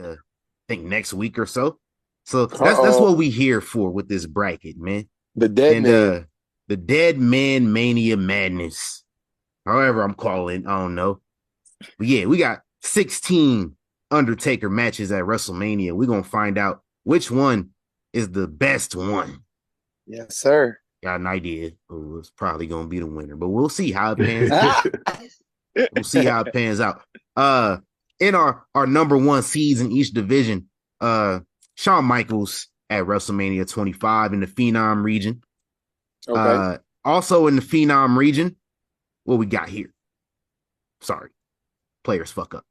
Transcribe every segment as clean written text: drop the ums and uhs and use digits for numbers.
I think next week or so. So that's Uh-oh. what we here for with this bracket, man. The And Deadman. the Deadman Mania Madness, however I'm calling, I don't know. But yeah, we got 16 Undertaker matches at WrestleMania. We're gonna find out which one is the best one. Yes, sir. Got an idea who is probably gonna be the winner, but we'll see how it pans. Ah! We'll see how it pans out. In our number one seeds in each division, Shawn Michaels at WrestleMania 25 in the Phenom region. Okay. Also in the Phenom region, what we got here? Sorry, players fuck up.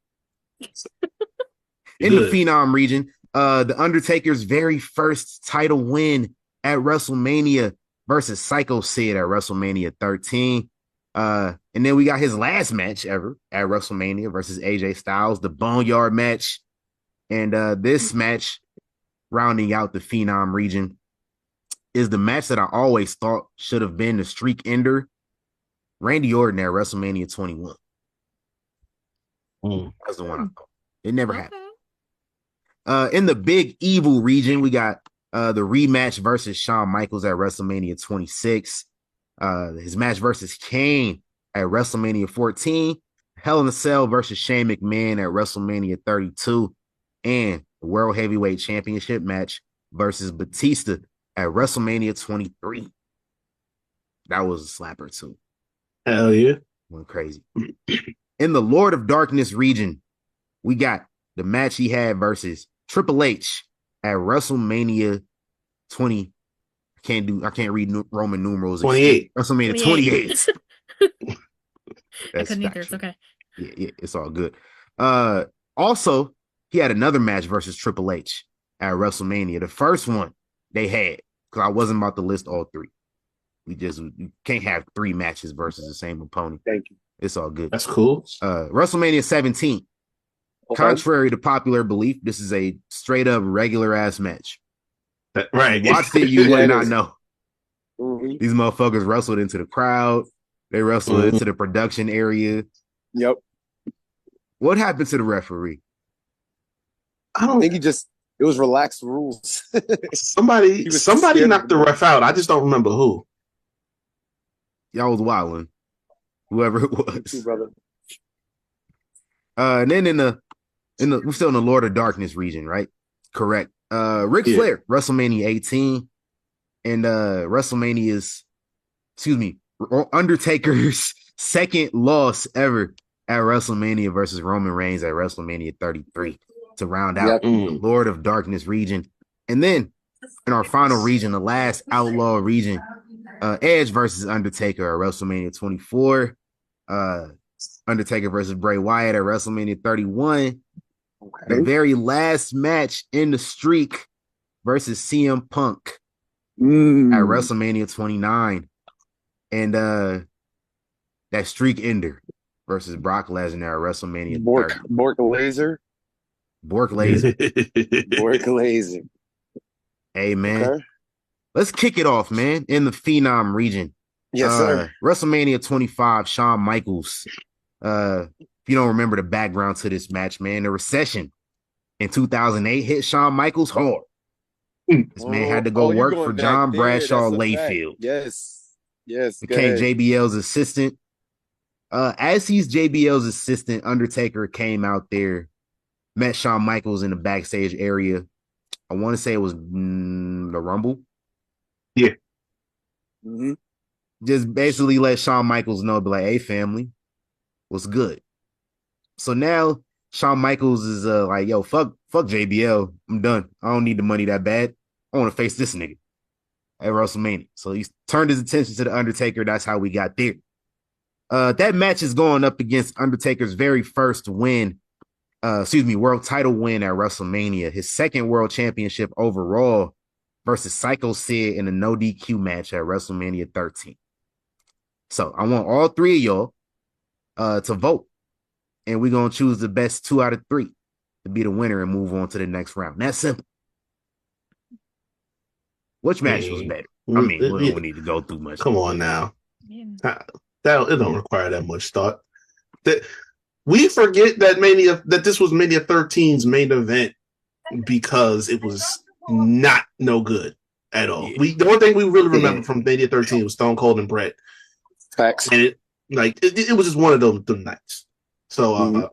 In the Phenom region, the Undertaker's very first title win at WrestleMania versus Psycho Sid at WrestleMania 13. And then we got his last match ever at WrestleMania versus AJ Styles, the Boneyard match. And this match, rounding out the Phenom region, is the match that I always thought should have been the streak ender. Randy Orton at WrestleMania 21. That's the one I thought. It never happened. In the Big Evil region, we got the rematch versus Shawn Michaels at WrestleMania 26. His match versus Kane at WrestleMania 14. Hell in a Cell versus Shane McMahon at WrestleMania 32. And the World Heavyweight Championship match versus Batista at WrestleMania 23. That was a slapper too. Hell yeah. Went crazy. In the Lord of Darkness region, we got the match he had versus Triple H at WrestleMania 20. I can't read Roman numerals. 28. WrestleMania 28. I couldn't either. It's okay. Yeah, it's all good. Also, he had another match versus Triple H at WrestleMania. The first one they had, because I wasn't about to list all three. You can't have three matches versus the same opponent. Thank you. It's all good. That's cool. WrestleMania 17. Okay. Contrary to popular belief, this is a straight up regular ass match. Right. Watched it, you would not know. Mm-hmm. These motherfuckers wrestled into the crowd. They wrestled into the production area. Yep. What happened to the referee? I don't think it was relaxed rules. somebody knocked the ref out. I just don't remember who. Y'all was wilding. Whoever it was. You, brother. And then we're still in the Lord of Darkness region, right? Correct. Ric Flair, WrestleMania 18, and Undertaker's second loss ever at WrestleMania versus Roman Reigns at WrestleMania 33 to round out the Lord of Darkness region. And then in our final region, the last outlaw region, Edge versus Undertaker at WrestleMania 24. Undertaker versus Bray Wyatt at WrestleMania 31. Okay. The very last match in the streak versus CM Punk at WrestleMania 29. And that streak ender versus Brock Lesnar at WrestleMania 30. Bork Laser. Hey, man. Okay. Let's kick it off, man, in the Phenom region. Yes, sir. WrestleMania 25, Shawn Michaels. If you don't remember the background to this match, man, the recession in 2008 hit Shawn Michaels hard. This man had to go work for John Bradshaw Layfield. Yes. Became JBL's assistant. As he's JBL's assistant, Undertaker came out there, met Shawn Michaels in the backstage area. I want to say it was the Rumble. Yeah. Mm-hmm. Just basically let Shawn Michaels know, be like, hey, family, what's good? So now Shawn Michaels is like, yo, fuck JBL. I'm done. I don't need the money that bad. I want to face this nigga at WrestleMania. So he's turned his attention to the Undertaker. That's how we got there. That match is going up against Undertaker's very first win, world title win at WrestleMania, his second world championship overall versus Psycho Sid in a no DQ match at WrestleMania 13. So I want all three of y'all to vote, and we're going to choose the best 2 out of 3 to be the winner and move on to the next round. That's simple. Which match was better? I mean, we don't need to go through much. Come on now. It don't require that much thought. We forget that this was Mania 13's main event because it was not no good at all. Yeah. The only thing we really remember from Mania 13 was Stone Cold and Brett. Facts. And it was just one of them nights. So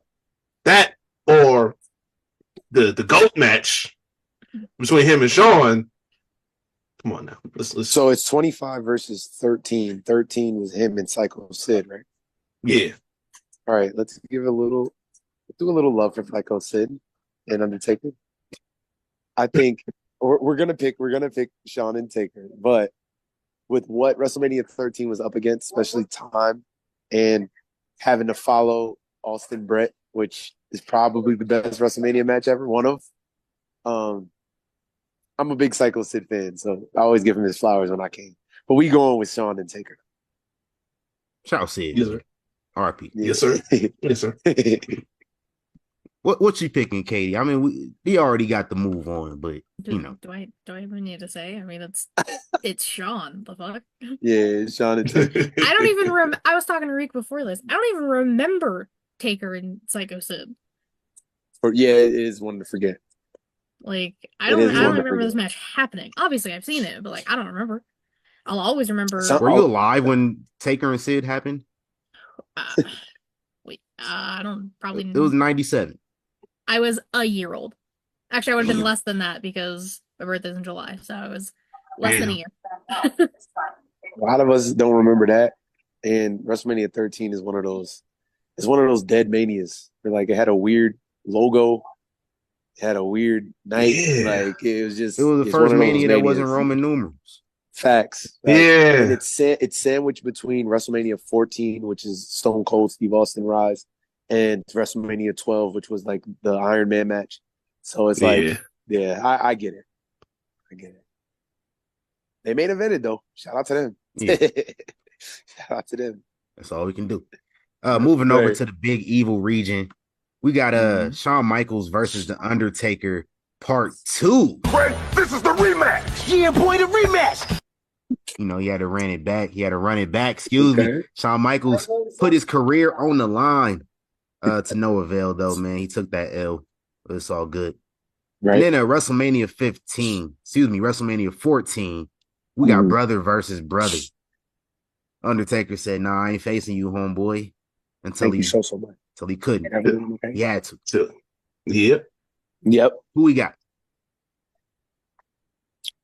that or the GOAT match between him and Sean. Come on now. Let's So it's 25 versus 13. 13 was him and Psycho Sid, right? Yeah. All right, let's do a little love for Psycho Sid and Undertaker. I think we're gonna pick Shawn and Taker, but with what WrestleMania 13 was up against, especially time and having to follow Austin Brett, which is probably the best WrestleMania match ever, one of. I'm a big Psycho Sid fan, so I always give him his flowers when I can. But we going with Shawn and Taker. Shout out Sid. Yes, sir. RP. Yes, sir. Yes, sir. What you picking, Katie? I mean, we already got the move on, but do I even need to say? I mean, it's Shawn. The fuck? Yeah, Shawn and Taker. I don't even remember. I was talking to Reek before this. I don't even remember Taker and Psycho Sid. Yeah, it is one to forget. Like I don't remember this match happening. Obviously, I've seen it, but like I don't remember. I'll always remember. Were you alive when Taker and Sid happened? Wait, I don't probably. It was 97. I was a year old. Actually, I would have been less than that because my birthday's in July, so I was less than a year. A lot of us don't remember that, and WrestleMania 13 is one of those. It's one of those dead manias where like it had a weird logo, it had a weird night. Yeah. Like it was the first Mania that wasn't Roman numerals. Facts. Yeah. And it's sandwiched between WrestleMania 14, which is Stone Cold Steve Austin Rise, and WrestleMania 12, which was like the Iron Man match. So it's like, I get it. I get it. They main evented though. Shout out to them. Yeah. Shout out to them. That's all we can do. Moving over to the big evil region, we got Shawn Michaels versus the Undertaker Part 2. Greg, this is the rematch. Yeah, boy, the rematch. You know, he had to run it back. Excuse me. Shawn Michaels put his career on the line to no avail, though, man. He took that L, but it's all good. Right. And then WrestleMania 14, we got brother versus brother. Undertaker said, "Nah, I ain't facing you, homeboy." Until he couldn't. Okay? He had to. Yep. Who we got?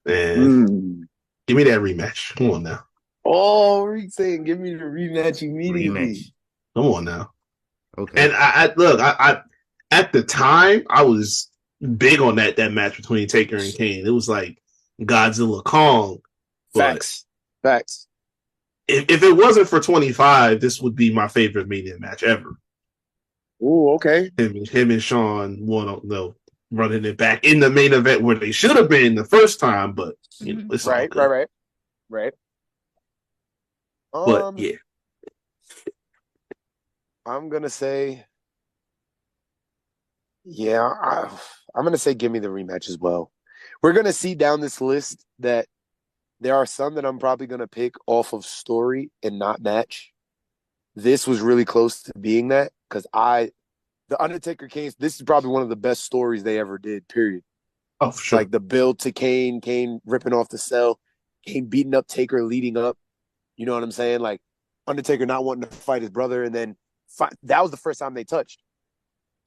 Man, give me that rematch. Come on now. Oh, Reek saying, "Give me the rematch immediately." Come on now. Okay. And I at the time I was big on that match between Taker and Kane. It was like Godzilla Kong. Facts. If it wasn't for 25, this would be my favorite Mania match ever. Ooh, okay. Him and Shawn running it back in the main event where they should have been the first time, but you know, it's right. But yeah, I'm gonna say, I'm gonna say, give me the rematch as well. We're gonna see down this list that there are some that I'm probably gonna pick off of story and not match. This was really close to being that because the Undertaker Kane, this is probably one of the best stories they ever did, period. Oh, for sure. Like the build to Kane ripping off the cell, Kane beating up Taker leading up. You know what I'm saying? Like Undertaker not wanting to fight his brother, and then that was the first time they touched.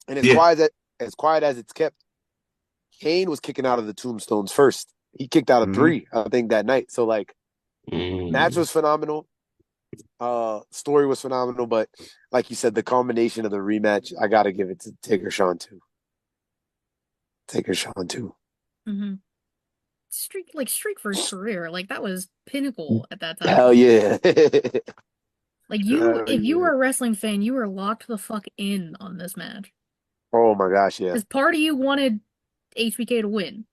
And as quiet as it's kept, Kane was kicking out of the tombstones first. He kicked out of 3, I think, that night. So like, match was phenomenal. Story was phenomenal, but like you said, the combination of the rematch, I gotta give it to Taker Shawn 2. Taker Shawn 2. Mm-hmm. Streak for his career, like that was pinnacle at that time. Hell yeah! Like if you were a wrestling fan, you were locked the fuck in on this match. Oh my gosh, yeah. Because part of you wanted HBK to win,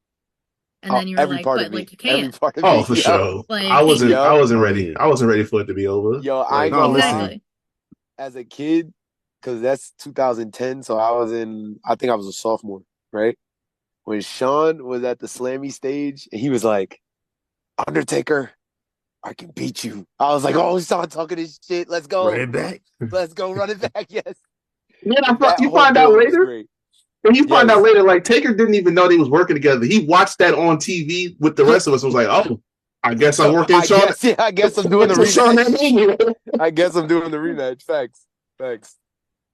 and then you were like, "But like you can't." For sure. Like, I wasn't ready. I wasn't ready for it to be over. Yo, I ain't gonna lie. As a kid, because that's 2010, so I think I was a sophomore, right? When Shawn was at the Slammy stage, and he was like, "Undertaker, I can beat you." I was like, "Oh, Shawn talking his shit. Let's go. Run it back. Let's go run it back." Yes. Yeah, you find out later. And you find out later, like Taker didn't even know they was working together. He watched that on TV with the rest of us and was like, "Oh, I guess I'm working Shawn. I guess I'm doing the rematch. I guess I'm doing the rematch. Facts.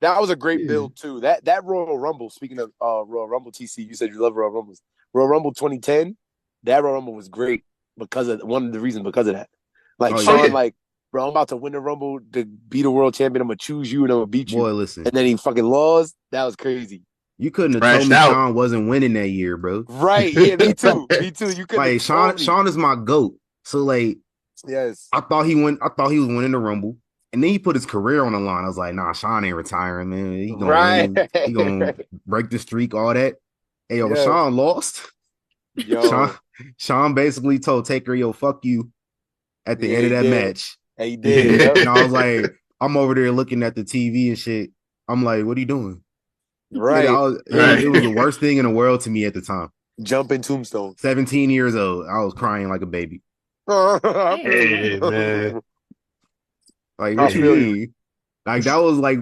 That was a great build too. That Royal Rumble. Speaking of Royal Rumble, TC, you said you love Royal Rumbles. Royal Rumble 2010. That Royal Rumble was great because of one of the reasons because of that. Like Shawn, like, bro, I'm about to win the Rumble to be the world champion. I'm gonna choose you and I'm gonna beat you. Boy, listen. And then he fucking lost. That was crazy. You couldn't have told me Shawn wasn't winning that year, bro. Right? Yeah, me too. Me too. You couldn't. Like Shawn is my GOAT. So like, yes, I thought he was winning the Rumble, and then he put his career on the line. I was like, nah, Shawn ain't retiring, man. He gonna win. He gonna break the streak, all that. Hey, yo, Shawn lost. Yo, Shawn basically told Taker, yo, fuck you at the end of that match. And he did. And I was like, I'm over there looking at the TV and shit. I'm like, what are you doing? Right. It was the worst thing in the world to me at the time. Jumping tombstone. 17 years old. I was crying like a baby. Hey, man. Like, what you mean? Like, that was like,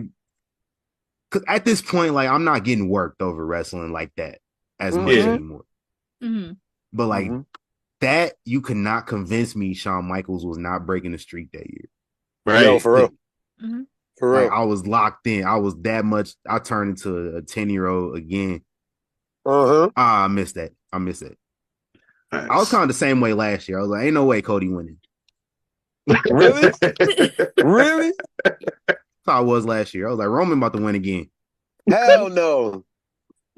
cause at this point, like, I'm not getting worked over wrestling like that as much anymore. Mm-hmm. But like that, you could not convince me Shawn Michaels was not breaking the streak that year. Right. Yo, for real. Mm-hmm. For real. Like, I was locked in. I was that much. I turned into a 10-year-old again. I missed that. Nice. I was kind of the same way last year. I was like, ain't no way Cody winning. Really? Really? That's how I was last year. I was like, Roman about to win again. Hell no.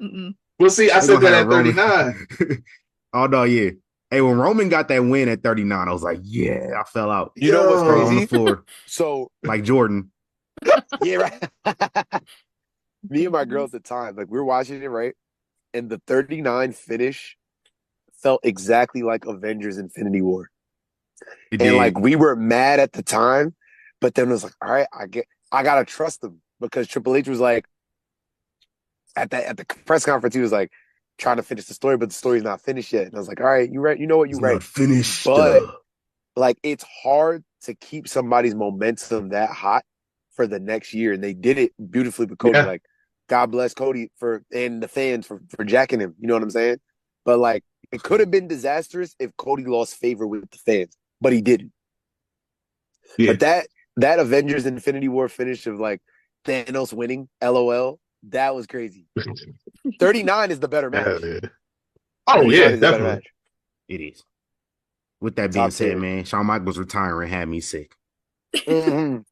Mm-mm. Well, see, I said that at 39. Oh, no, yeah. Hey, when Roman got that win at 39, I was like, yeah, I fell out. You know what's crazy? On the floor. So, like Jordan. Yeah, right. Me and my girl at the time, like, we were watching it, right? And the 39 finish felt exactly like Avengers Infinity War. And like, we were mad at the time, but then it was like, all right, I gotta trust them, because Triple H was like, at the press conference, he was like trying to finish the story, but the story's not finished yet. And I was like, all right, you're right. You know what? You're right. Not finished. But like, it's hard to keep somebody's momentum that hot for the next year. And they did it beautifully with Cody. Like, God bless Cody and the fans for jacking him. You know what I'm saying? But like, it could have been disastrous if Cody lost favor with the fans, but he didn't. Yeah. But that Avengers Infinity War finish of like Thanos winning, LOL, that was crazy. 39 is the better match. Oh, yeah, definitely. It is. With that being said, man, Shawn Michaels retiring had me sick. Had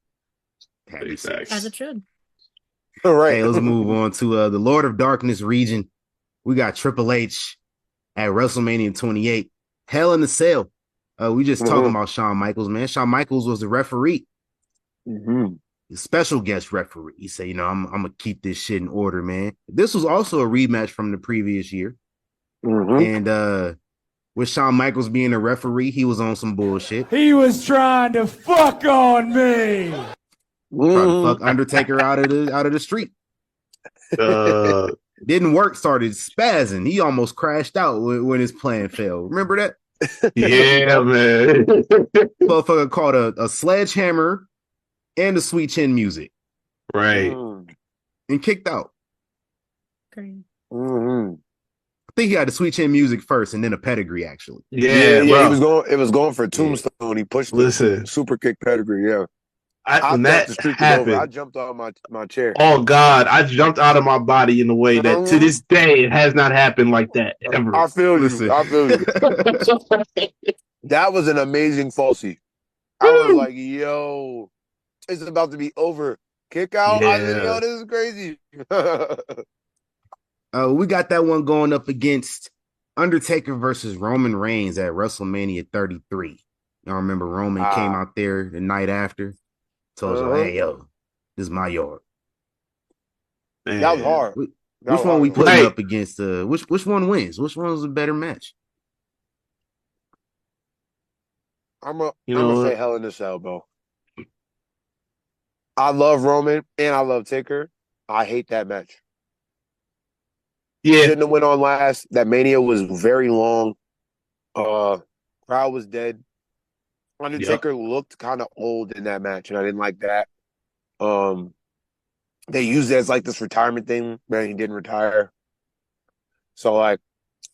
me sick. As it should. All right. Hey, let's move on to the Lord of Darkness region. We got Triple H at WrestleMania 28. Hell in a Cell. We just talking about Shawn Michaels, man. Shawn Michaels was the referee. The special guest referee. He said, you know, I'm going to keep this shit in order, man. This was also a rematch from the previous year. And with Shawn Michaels being a referee, he was on some bullshit. He was trying to fuck on me. Trying to fuck Undertaker out of the street. Didn't work, started spazzing. He almost crashed out when his plan failed. Remember that? Yeah, man. Motherfucker called a sledgehammer and the Sweet Chin Music. Right. And kicked out. Great. I think he had the Sweet Chin Music first and then a pedigree, actually. Yeah. It was going for a tombstone. Yeah. He pushed the super kick pedigree, yeah. When that happened, I jumped out of my chair. Oh God, I jumped out of my body in a way that to this day it has not happened like that ever. I feel you. That was an amazing falsie. I was like, yo, it's about to be over. Kick out. I said, yo, this is crazy. We got that one going up against Undertaker versus Roman Reigns at WrestleMania 33. Y'all remember Roman came out there the night after. So I was like, hey, yo, this is my yard. Man. That was hard. Which one we putting up against? Which one wins? Which one was a better match? I'm gonna say Hell in a Cell, bro. I love Roman and I love Taker. I hate that match. Yeah. Shouldn't have went on last. That Mania was very long. Crowd was dead. Undertaker looked kind of old in that match, and I didn't like that. They used it as like this retirement thing, but he didn't retire. So like,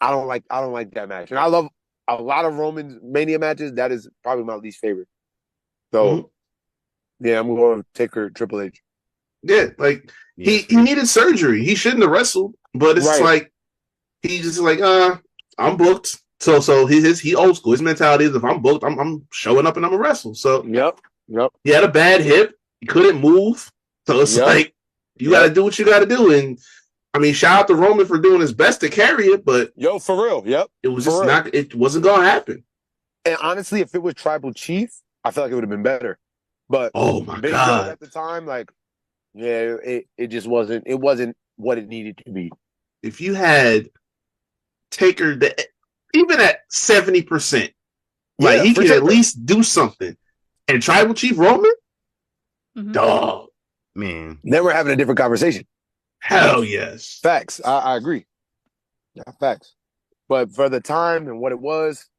I don't like that match, and I love a lot of Roman Mania matches. That is probably my least favorite. So yeah, I'm going to take her Triple H. Yeah, like he needed surgery. He shouldn't have wrestled, but it's like he just like I'm booked. So he old school. His mentality is if I'm booked, I'm showing up and I'm gonna wrestle. So Yep. He had a bad hip. He couldn't move. So it's like you got to do what you got to do. And I mean, shout out to Roman for doing his best to carry it, but for real, it was just not. It wasn't gonna happen. And honestly, if it was Tribal Chief, I feel like it would have been better. But oh my Big god, Show at the time, like, yeah, it just wasn't. It wasn't what it needed to be. If you had Taker, even at 70%, like he could at least do something. And Tribal Chief Roman, dog, man, then we're having a different conversation. Hell yes, facts. I agree. Yeah, facts. But for the time and what it was,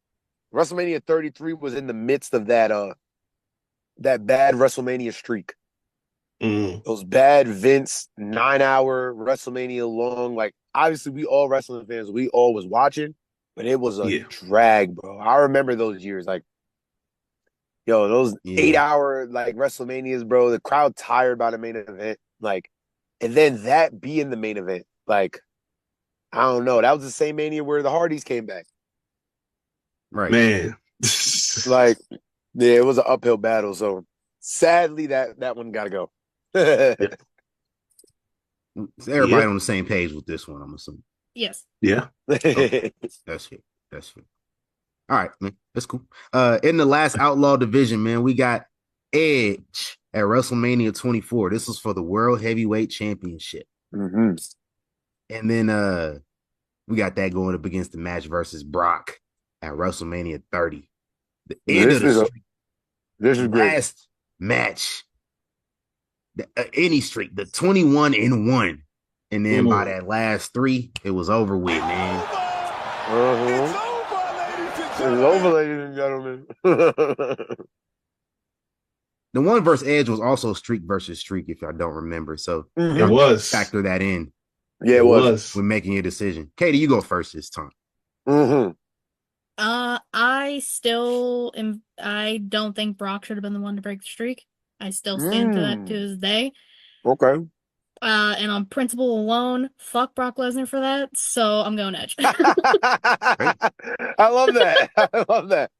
WrestleMania 33 was in the midst of that bad WrestleMania streak. Those bad Vince 9-hour WrestleMania long. Like, obviously, we all wrestling fans, we all was watching, but it was a drag, bro. I remember those years. Like, yo, those 8-hour like WrestleManias, bro. The crowd tired by the main event. Like, and then that being the main event. Like, I don't know. That was the same Mania where the Hardys came back. Right. Man. Like, yeah, it was an uphill battle. So sadly that one gotta go. Everybody on the same page with this one, I'm assuming. Yes. Yeah. Okay. That's it. All right, man. That's cool. In the last Outlaw division, man, we got Edge at WrestleMania 24. This was for the World Heavyweight Championship. Mm-hmm. And then we got that going up against the match versus Brock at WrestleMania 30. The end of the streak. This is great. Last match. Any streak, the 21-1. And then by that last 3, it was over with, man. It's over, ladies and gentlemen. The one versus Edge was also streak versus streak, if I don't remember. So it was. Factor that in. Yeah, it was. When making your decision. Katie, you go first this time. I still am. I don't think Brock should have been the one to break the streak. I still stand for that to this day. Okay. And on principle alone, fuck Brock Lesnar for that. So I'm going Edge. I love that. I love that.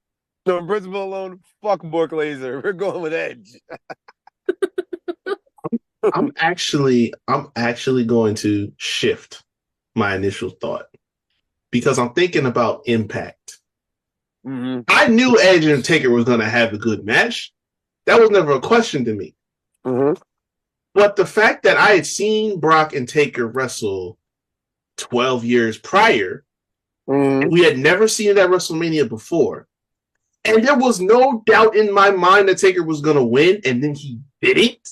So on principle alone, fuck Brock Lesnar. We're going with Edge. I'm actually going to shift my initial thought because I'm thinking about impact. I knew Edge and Taker was going to have a good match. That was never a question to me. But the fact that I had seen Brock and Taker wrestle 12 years prior, and we had never seen it at WrestleMania before, and there was no doubt in my mind that Taker was going to win, and then he didn't.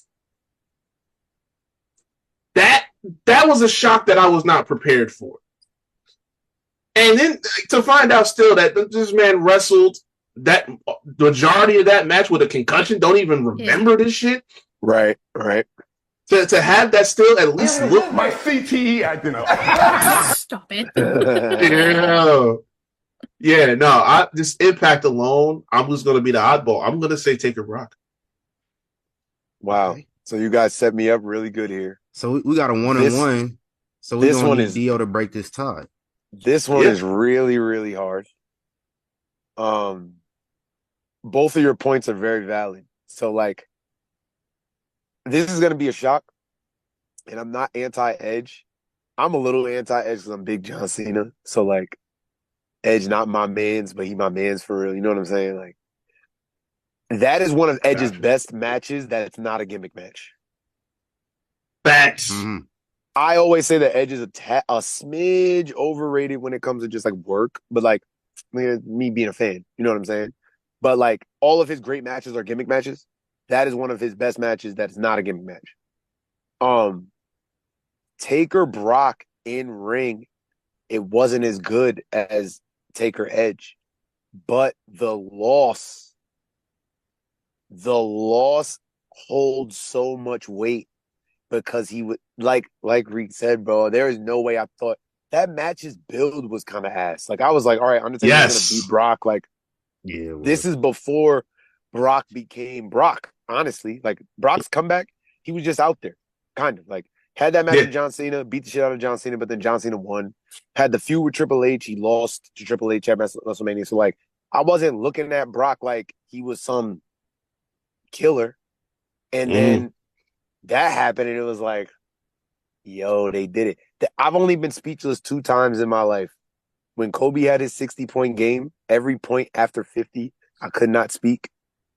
That was a shock that I was not prepared for. And then to find out still that this man wrestled that majority of that match with a concussion, don't even remember this shit. Right. To have that still at least look my CTE acting up. Stop it. Yeah, no, this impact alone, I'm just gonna be the oddball. I'm gonna say Taker Brock. Wow. Okay. So you guys set me up really good here. So we got a 1-1. So we don't need Dio to break this tie. This one is really, really hard. Both of your points are very valid. So, like, this is going to be a shock, and I'm not anti-Edge. I'm a little anti-Edge because I'm big John Cena. So, like, Edge not my mans, but he my mans for real. You know what I'm saying? Like, that is one of Edge's best matches that it's not a gimmick match. Facts. I always say that Edge is a smidge overrated when it comes to just like work, but like me being a fan, you know what I'm saying? But like all of his great matches are gimmick matches. That is one of his best matches that's not a gimmick match. Taker Brock in ring, it wasn't as good as Taker Edge, but the loss holds so much weight because he would like Reed said, bro, there is no way I thought that match's build was kind of ass. Like I was like, all right, Undertaker's gonna beat Brock. Like this is before Brock became Brock. Honestly, like Brock's comeback, he was just out there, kind of like had that match with John Cena, beat the shit out of John Cena, but then John Cena won. Had the feud with Triple H, he lost to Triple H at WrestleMania. So like, I wasn't looking at Brock like he was some killer, and then that happened, and it was like, yo, they did it. I've only been speechless 2 times in my life. When Kobe had his 60-point game, every point after 50, I could not speak.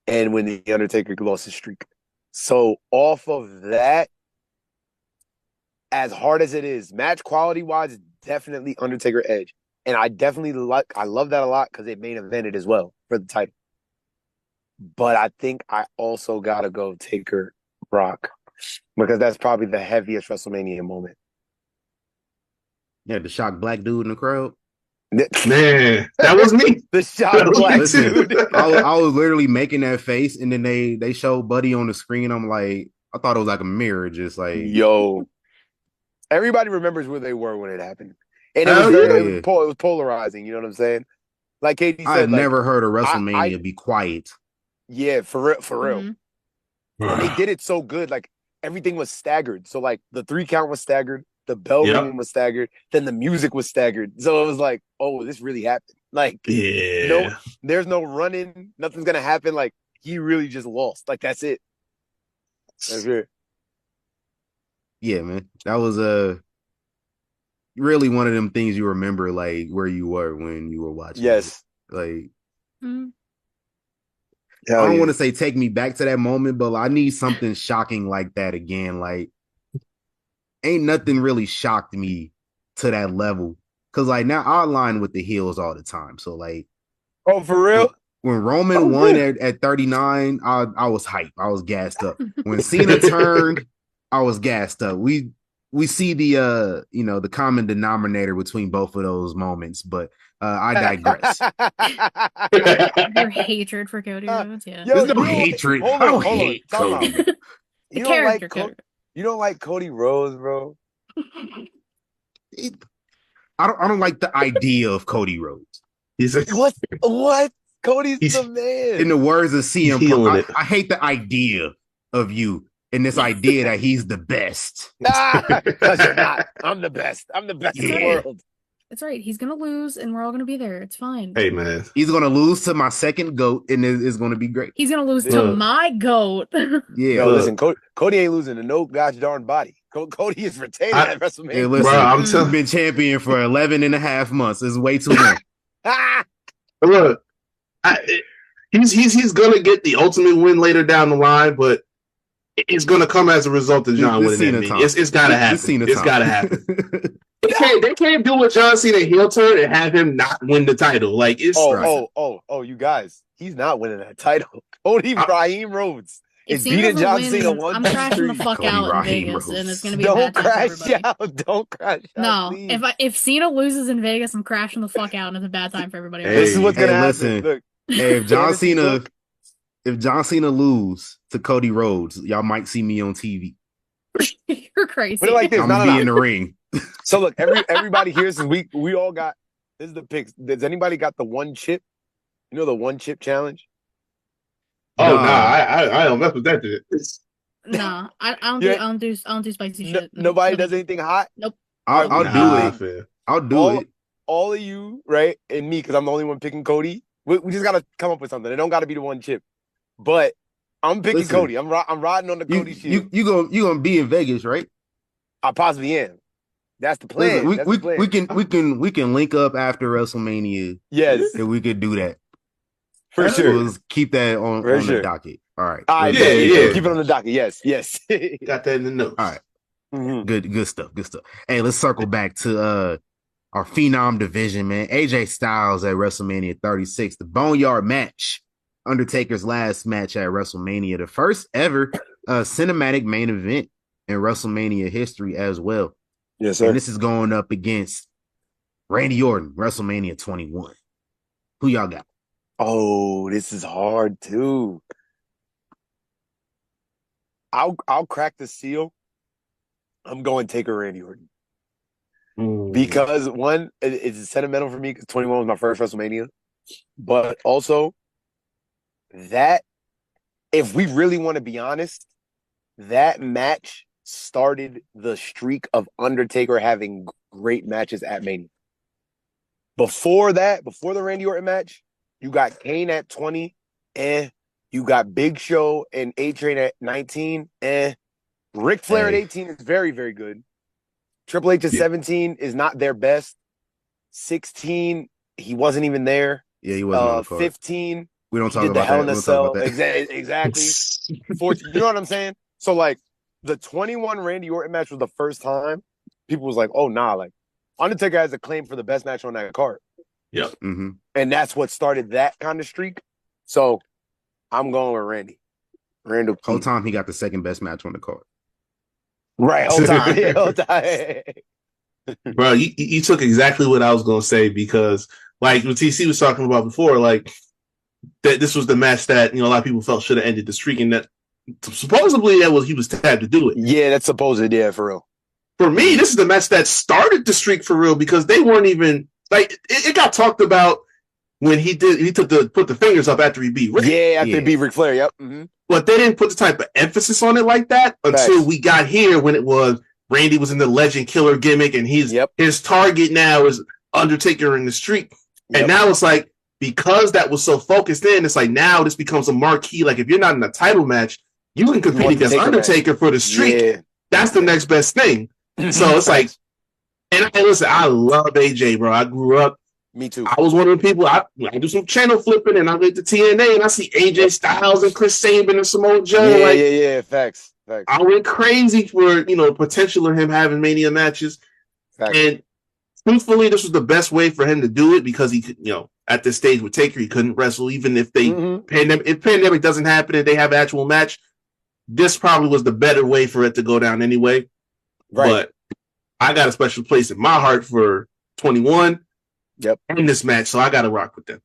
And when the Undertaker lost his streak. So off of that, as hard as it is, match quality wise, definitely Undertaker edge. And I love that a lot because it main evented as well for the title. But I think I also gotta go Taker Brock because that's probably the heaviest WrestleMania moment. Yeah, the shock black dude in the crowd. Man, that was me. The shock black dude. I was literally making that face, and then they showed Buddy on the screen. I'm like, I thought it was like a mirror, just like yo. Everybody remembers where they were when it happened, and it was polarizing. You know what I'm saying? Like Katie said, I've never heard a WrestleMania be quiet. Yeah, for real. Mm-hmm. And they did it so good. Like everything was staggered. So like the 3 count was staggered. The bell ringing was staggered. Then the music was staggered. So it was like, oh, this really happened. Like, no, there's no running. Nothing's gonna happen. Like he really just lost. Like that's it. That's it. Yeah, man. That was really one of them things you remember, like where you were when you were watching. Yes. It. Like, I don't want to say take me back to that moment, but I need something shocking like that again. Like, ain't nothing really shocked me to that level. Cause like now I align with the heels all the time. So like, oh, for real? When Roman won at 39, I was hyped. I was gassed up. When Cena turned, I was gassed up. We see the the common denominator between both of those moments, but I digress. Your hatred for Cody Rhodes, yeah. There's no hatred. I don't hate Cody. You don't like Cody Rhodes, bro. I don't like the idea of Cody Rhodes. He's like, what? Cody's the man. In the words of CM Punk, I hate the idea of you and this idea that he's the best. Because you're not. I'm the best. I'm the best in the world. It's right. He's going to lose, and we're all going to be there. It's fine. Hey, man. He's going to lose to my second GOAT, and it's going to be great. He's going to lose to my GOAT. Yeah. No, listen, Cody ain't losing to no gosh darn body. Cody is retaining at WrestleMania. Hey, listen, I've been champion for 11 and a half months. It's way too long. Look, he's going to get the ultimate win later down the line, but it's going to come as a result of John winning that. It's got to happen. It's got to happen. They can't do a John Cena heel turn and have him not win the title. Like it's you guys, he's not winning that title. Cody Raheem Rhodes is beating John Cena one. I'm crashing the fuck out in Vegas, and it's gonna be a bad time for everybody. Don't crash out. No, if Cena loses in Vegas, I'm crashing the fuck out, and it's a bad time for everybody. This is what's gonna happen. Look, if John Cena lose to Cody Rhodes, y'all might see me on TV. You're crazy. Put it like this. I'm gonna be in the ring. So look, everybody here, since we all got this is the picks. Does anybody got the one chip? You know the one chip challenge? Oh no, I don't mess with that shit. No, I don't do spicy shit. Nobody does anything hot? Nope. I'll do it. I'll do it. All of you, right? And me, because I'm the only one picking Cody. We just gotta come up with something. It don't gotta be the one chip. But I'm picking Cody. I'm riding on the Cody shit. You gonna be in Vegas, right? I possibly am. That's the plan. Listen, we can link up after WrestleMania. Yes, and we could do that for sure. Let's keep that on the docket. All right. Yeah. Keep it on the docket. Yes. Got that in the notes. All right. Mm-hmm. Good stuff. Hey, let's circle back to our Phenom division, man. AJ Styles at WrestleMania 36, the Boneyard match. Undertaker's last match at WrestleMania, the first ever cinematic main event in WrestleMania history as well. Yes, sir. And this is going up against Randy Orton, WrestleMania 21. Who y'all got? Oh, this is hard too. I'll crack the seal. I'm going Taker Randy Orton. Because one, it's sentimental for me because 21 was my first WrestleMania. But also, that, if we really want to be honest, that match started the streak of Undertaker having great matches at Mania. Before that, before the Randy Orton match, you got Kane at 20, you got Big Show and A-Train at 19, Ric Flair at 18 is very, very good. Triple H at 17 is not their best. 16, he wasn't even there. Yeah, he wasn't on the card. 15, we don't he talk did the about Hell that. in We a don't talk Cell. about that. Exactly. 14, you know what I'm saying? So, like, the 21 Randy Orton match was the first time people was like, oh, nah, like, Undertaker has a claim for the best match on that card. Yep. Mm-hmm. And that's what started that kind of streak. So, I'm going with Randy. Randall Keith. Whole time he got the second best match on the card. Right, whole time. Yeah, whole time. Bro, you took exactly what I was going to say because, like, what TC was talking about before, like, that this was the match that, you know, a lot of people felt should have ended the streak, and that supposedly he was tabbed to do it. Yeah, that's supposed, yeah, for real. For me, this is the match that started the streak for real because they weren't even, like, it got talked about when he put the fingers up after he beat Rick. Yeah, after he beat Ric Flair, yep. Mm-hmm. But they didn't put the type of emphasis on it like that until we got here when it was Randy was in the Legend Killer gimmick and his target now is Undertaker in the streak. Yep. And now it's like, because that was so focused in, it's like now this becomes a marquee. Like if you're not in a title match, you can compete against Undertaker for the streak. Yeah. That's the next best thing. So it's like, and listen, I love AJ, bro. I grew up. Me too. I was one of the people, I do some channel flipping and I get to TNA and I see AJ Styles and Chris Sabin and Samoa Joe. Yeah. Facts. I went crazy for, potential of him having Mania matches. Facts. And truthfully, this was the best way for him to do it because he could, at this stage with Taker, he couldn't wrestle. Even if if pandemic doesn't happen and they have an actual match, this probably was the better way for it to go down anyway. Right. But I got a special place in my heart for 21. Yep. In this match, so I gotta rock with them.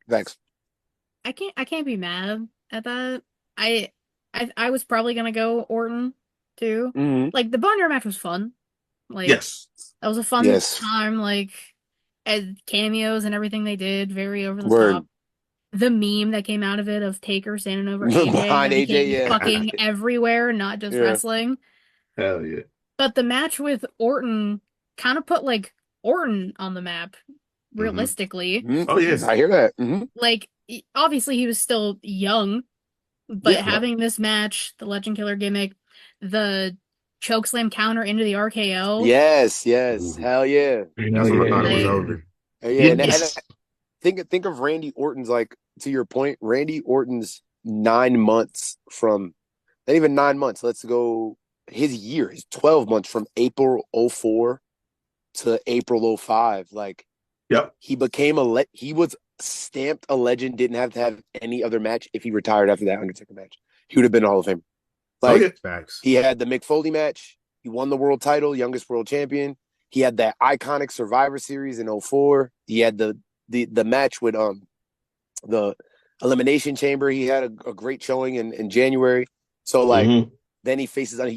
Thanks. I can't be mad at that. I was probably gonna go Orton too. Mm-hmm. Like the Bando match was fun. Like yes, that was a fun time. Like cameos and everything they did, very over the top. The meme that came out of it of Taker standing over AJ, fucking everywhere, not just wrestling. Hell yeah! But the match with Orton kind of put like Orton on the map, realistically. Mm-hmm. Oh yes, I hear that. Mm-hmm. Like, obviously he was still young, but having this match, the Legend Killer gimmick, the chokeslam counter into the RKO. Yes, hell yeah. That's what I thought it was over. Yeah, and think of Randy Orton's, like, to your point, Randy Orton's 9 months from, not even 9 months, let's go, his 12 months from April 04 to April 05. Like, he became he was stamped a legend, didn't have to have any other match. If he retired after that Undertaker match, he would have been a Hall of Fame. Like, he had the Mick Foley match, he won the world title, youngest world champion. He had that iconic Survivor Series in 04. He had the match with the Elimination Chamber. He had a great showing in January. So like then he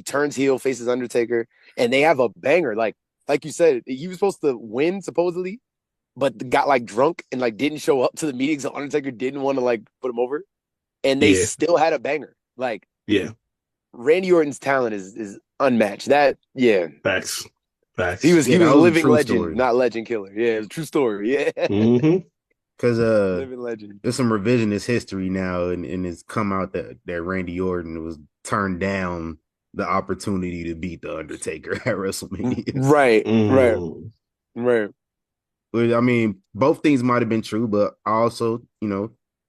turns heel, faces Undertaker, and they have a banger. Like you said, he was supposed to win supposedly, but got like drunk and like didn't show up to the meeting, so Undertaker didn't want to like put him over, and they still had a banger. Like, Randy Orton's talent is unmatched. That facts. He was a living legend, story. Not legend killer. Yeah, it was a true story. Yeah, because living legend. There's some revisionist history now, and it's come out that Randy Orton was turned down the opportunity to beat the Undertaker at WrestleMania. Right. I mean, both things might have been true, but also,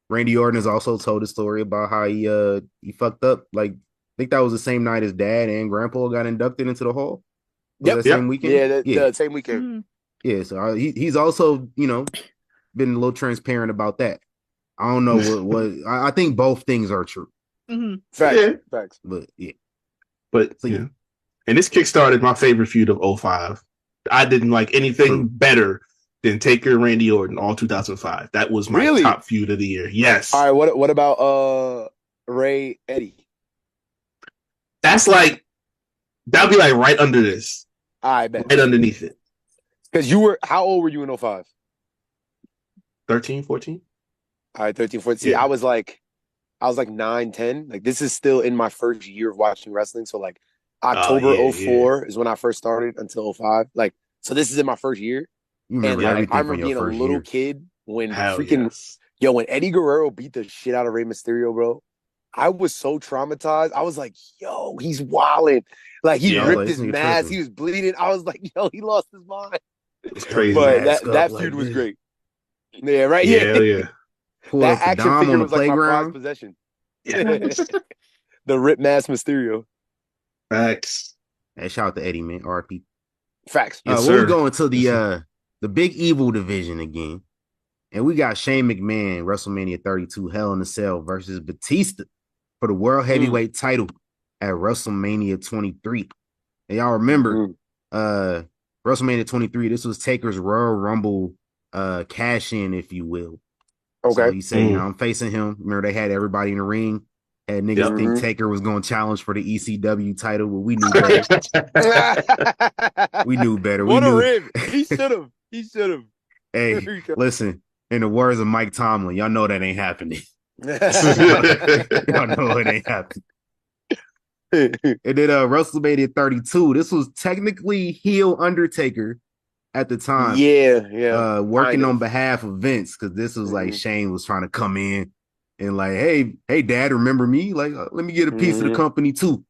Randy Orton has also told a story about how he fucked up. Like, I think that was the same night his dad and grandpa got inducted into the Hall. Same weekend? Yeah, the same weekend. Mm-hmm. Yeah, so he's also, been a little transparent about that. I don't know what I think both things are true. Mm-hmm. Facts. But and this kickstarted my favorite feud of 05. I didn't like anything better than Taker and Randy Orton all 2005. That was my top feud of the year. Yes. All right, what about Ray Eddie? That's like, that'd be like right under this. I bet. Right underneath it. Because how old were you in 05? 13, 14? All right, 13, 14. See, Yeah. I was like 9, 10. Like, this is still in my first year of watching wrestling. So, like, October 04 is when I first started until 05. Like, so this is in my first year. You And, remember like, everything I from remember your being a first little year. kid when Hell freaking, yes. when Eddie Guerrero beat the shit out of Rey Mysterio, bro. I was so traumatized. I was like, yo, he's wilding. Like, he Yeah, I was ripped like, this his nigga mask. tripping. He was bleeding. I was like, yo, he lost his mind. It's Held his crazy. But mask up that like feud was this. great. Yeah, right? Yeah, Yeah. hell yeah. Pulled That up to action Dom figure on the was like my prized playground. possession. Yes. The Rip Mask Mysterio. Facts. Hey, shout out to Eddie, man. RP. Facts. Yes, Well, we sir. going to Yes, sir. the big evil division again. And we got Shane McMahon, WrestleMania 32, Hell in a Cell versus Batista for the World Heavyweight title at WrestleMania 23. And y'all remember WrestleMania 23, this was Taker's Royal Rumble cash in, if you will. Okay. So he said, you know, I'm facing him. Remember, they had everybody in the ring. Had niggas think Taker was going to challenge for the ECW title, but we knew better. We knew better. What we a knew. rib. He should have. He should have. Hey, listen, in the words of Mike Tomlin, y'all know that ain't happening. y'all know it ain't happening. And then WrestleMania 32, this was technically heel Undertaker at the time. Yeah. Working on behalf of Vince, because this was like Shane was trying to come in and like, hey, Dad, remember me? Like, let me get a piece of the company too.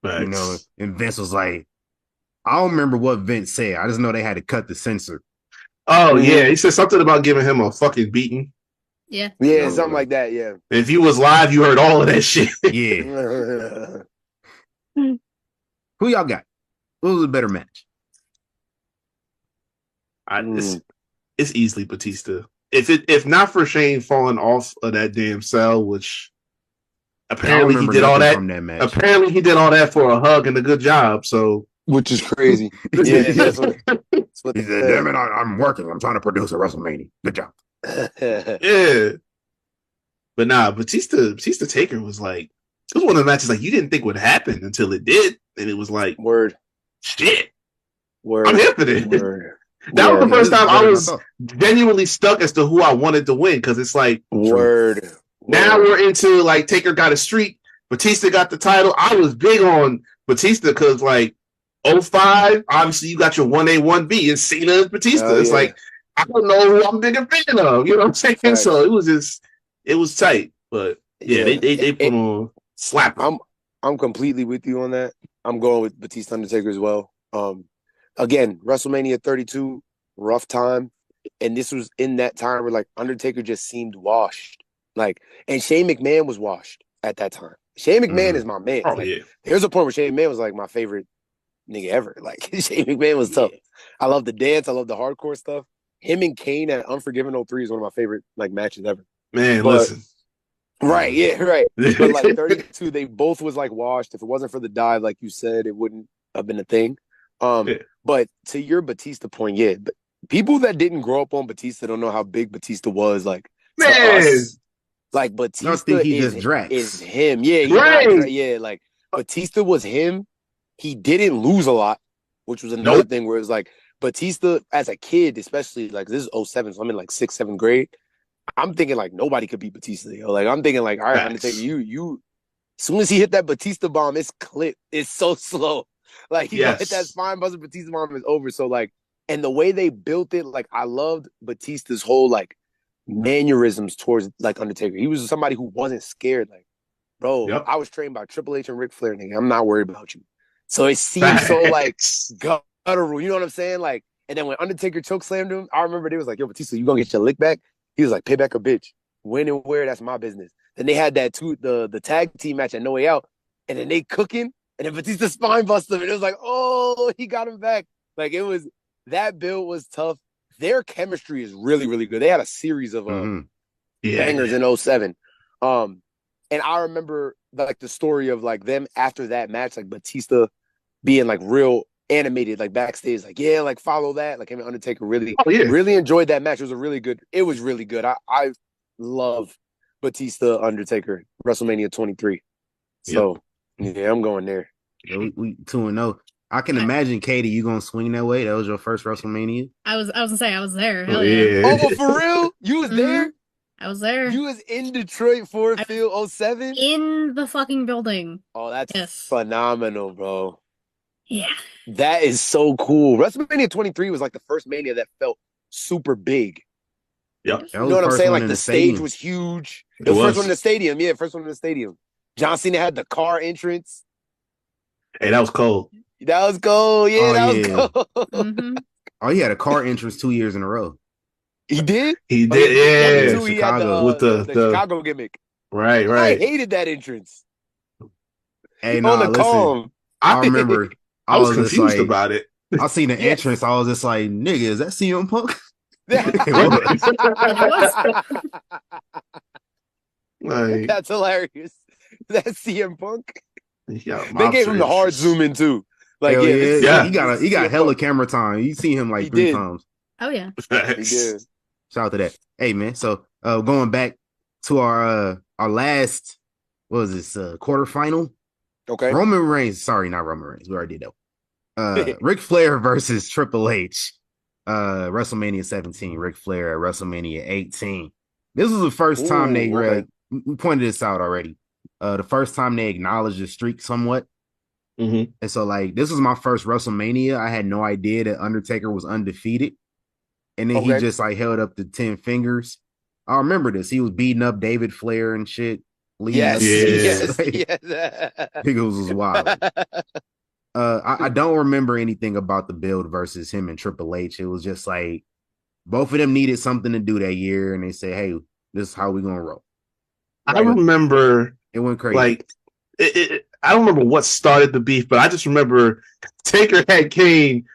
Facts. You know, and Vince was like, I don't remember what Vince said. I just know they had to cut the censor. Oh, yeah. He said something about giving him a fucking beating. Yeah. Yeah, something like that, yeah. If you was live, you heard all of that shit. Yeah. Who y'all got? What was a better match? It's easily Batista. If not for Shane falling off of that damn cell, which apparently he did all that. From that match. Apparently he did all that for a hug and a good job. So, which is crazy. Yeah, that's what he said. Damn it, I'm working. I'm trying to produce a WrestleMania. Good job. Yeah. But nah, Batista Taker was like, it was one of the matches like you didn't think would happen until it did, and it was like, shit. I'm here for this. That was the first time I was genuinely stuck as to who I wanted to win, because it's like, now we're into like Taker got a streak, Batista got the title. I was big on Batista because like 05, obviously you got your 1A, 1B, and Cena is Batista. It's like, I don't know who I'm a bigger fan of. You know what I'm saying? Right. So it was tight. But yeah, they put on slap. I'm completely with you on that. I'm going with Batista Undertaker as well. Again, WrestleMania 32, rough time. And this was in that time where like Undertaker just seemed washed. Like, and Shane McMahon was washed at that time. Shane McMahon is my man. Oh, like, yeah. There's a point where Shane McMahon was like my favorite nigga ever. Like Shane McMahon was tough. I love the dance. I love the hardcore stuff. Him and Kane at Unforgiven 03 is one of my favorite like matches ever. Man, listen. Right, yeah, right. But like 32, they both was like washed. If it wasn't for the dive, like you said, it wouldn't have been a thing. But to your Batista point, yeah, but people that didn't grow up on Batista don't know how big Batista was. Like to us, like Batista is him. Yeah, right. Yeah, like Batista was him. He didn't lose a lot, which was another thing where it was like Batista as a kid, especially like this is 07, so I'm in like 6th, 7th grade. I'm thinking like nobody could beat Batista. Yo. Like I'm thinking like, all right, Undertaker, you. As soon as he hit that Batista bomb, it's clipped. It's so slow. Like he hit that spine buster, Batista bomb is over. So like, and the way they built it, like I loved Batista's whole like mannerisms towards like Undertaker. He was somebody who wasn't scared. Like, bro, I was trained by Triple H and Ric Flair. Nigga, I'm not worried about you. So it seemed so like guttural. You know what I'm saying? Like, and then when Undertaker chokeslammed him, I remember they was like, "Yo, Batista, you gonna get your lick back?" He was like, "Pay back a bitch. When and where, that's my business." Then they had that the tag team match at No Way Out, and then they cooking, and then Batista spine busted him, and it was like, oh, he got him back. Like it was that build was tough. Their chemistry is really, really good. They had a series of bangers in 07. And I remember like the story of like them after that match, like Batista being like real animated, like backstage, like, yeah, like follow that. Like him and Undertaker really enjoyed that match. It was really good. I love Batista Undertaker, WrestleMania 23. So yeah, I'm going there. We 2-0. I can imagine, Katie, you gonna swing that way. That was your first WrestleMania. I was gonna say I was there. Hell yeah. Oh, for real? You was there? I was there. You was in Detroit Ford Field 07? In the fucking building. Oh, that's phenomenal, bro. Yeah. That is so cool. WrestleMania 23 was like the first Mania that felt super big. Yep. You know what I'm saying? Like the stage was huge. It was the first one in the stadium. Yeah, first one in the stadium. John Cena had the car entrance. Hey, that was cold. That was cold. Yeah, was cold. Oh, he had a car entrance 2 years in a row. He did? He did, yeah. Chicago. With the Chicago gimmick. Right. I hated that entrance. Hey, no, listen. I remember I was confused about it. I seen the entrance. I was just like, nigga, is that CM Punk? Like, that's hilarious. That's CM Punk. Yeah, they gave him the hard zoom in too. Like, he got hella camera time. You see him like 3 times. Oh yeah, he did. Shout out to that. Hey man, so going back to our last, what was this quarterfinal? Okay, Roman Reigns. Sorry, not Roman Reigns. We already did that. Ric Flair versus Triple H. WrestleMania 17. Ric Flair at WrestleMania 18. This was the first time we pointed this out already. The first time they acknowledged the streak somewhat. And so, like, this was my first WrestleMania. I had no idea that Undertaker was undefeated. And then he just, like, held up the 10 fingers. I remember this. He was beating up David Flair and shit. Yes. Niggas was wild. I don't remember anything about the build versus him and Triple H. It was just, like, both of them needed something to do that year. And they said, hey, this is how we going to roll. I remember... It went crazy. Like, I don't remember what started the beef, but I just remember Taker had Kane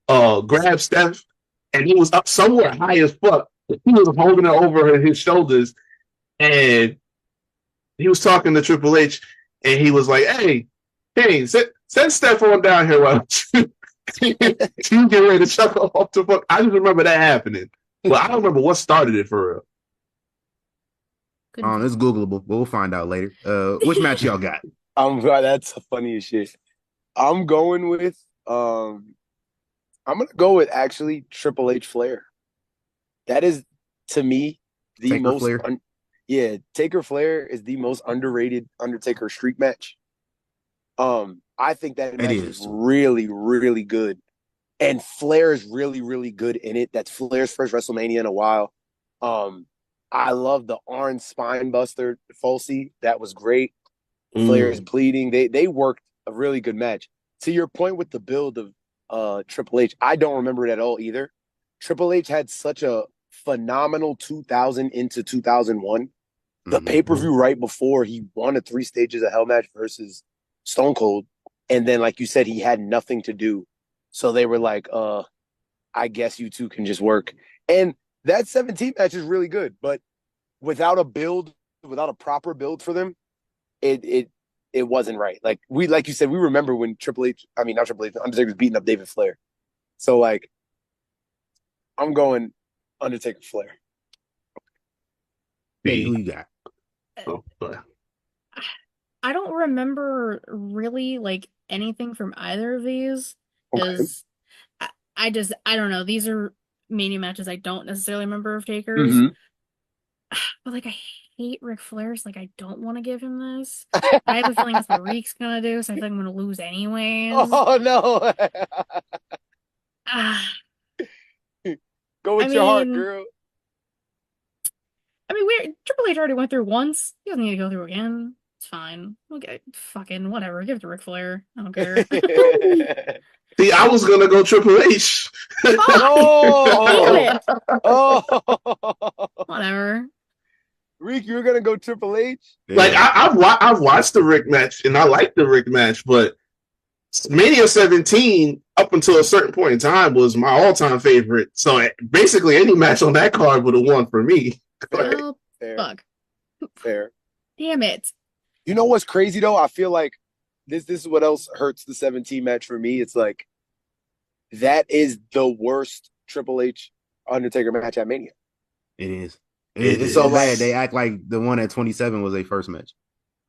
grab Steph, and he was up somewhere high as fuck. He was holding it over his shoulders, and he was talking to Triple H, and he was like, "Hey, Kane, send Steph on down here while you get ready to chuck off the fuck." I just remember that happening, but I don't remember what started it for real. It's Googleable, but we'll find out later. Which match y'all got? That's the funniest shit. I'm going with I'm gonna go with actually Triple H Flair. That is, to me, the Taker most Flair? Taker Flair is the most underrated Undertaker streak match. I think that match is really, really good. And Flair is really, really good in it. That's Flair's first WrestleMania in a while. I love the orange spine buster Folsey. That was great. Flair is bleeding. They worked a really good match. To your point with the build of Triple H, I don't remember it at all either. Triple H had such a phenomenal 2000 into 2001. The pay-per-view right before he won a 3 stages of Hell match versus Stone Cold. And then, like you said, he had nothing to do. So they were like, I guess you two can just work. And that 17 match is really good, but without a proper build for them, it wasn't right. Like you said, we remember when Undertaker was beating up David Flair. So like, I'm going Undertaker Flair. Hey, who you got? I don't remember really like anything from either of these because I don't know. These are Mania matches I don't necessarily remember of Taker's. But like I hate Ric Flair's. Like I don't want to give him this. I have a feeling that's what Reek's gonna do, so I feel like I'm gonna lose anyways. Oh no. Go with your heart, girl. I mean, Triple H already went through once. He doesn't need to go through again. It's fine. Okay, fucking whatever. Give it to Ric Flair. I don't care. See, I was gonna go Triple H. Oh, Whatever. Reek, you were gonna go Triple H? Yeah. Like I've watched the Rick match and I like the Rick match, but Mania 17 up until a certain point in time was my all-time favorite. So basically, any match on that card would have won for me. Well, fuck. Fair. Damn it. You know what's crazy though? I feel like this is what else hurts the 17 match for me. It's like that is the worst Triple H Undertaker match at Mania. It is. It's so bad they act like the one at 27 was their first match.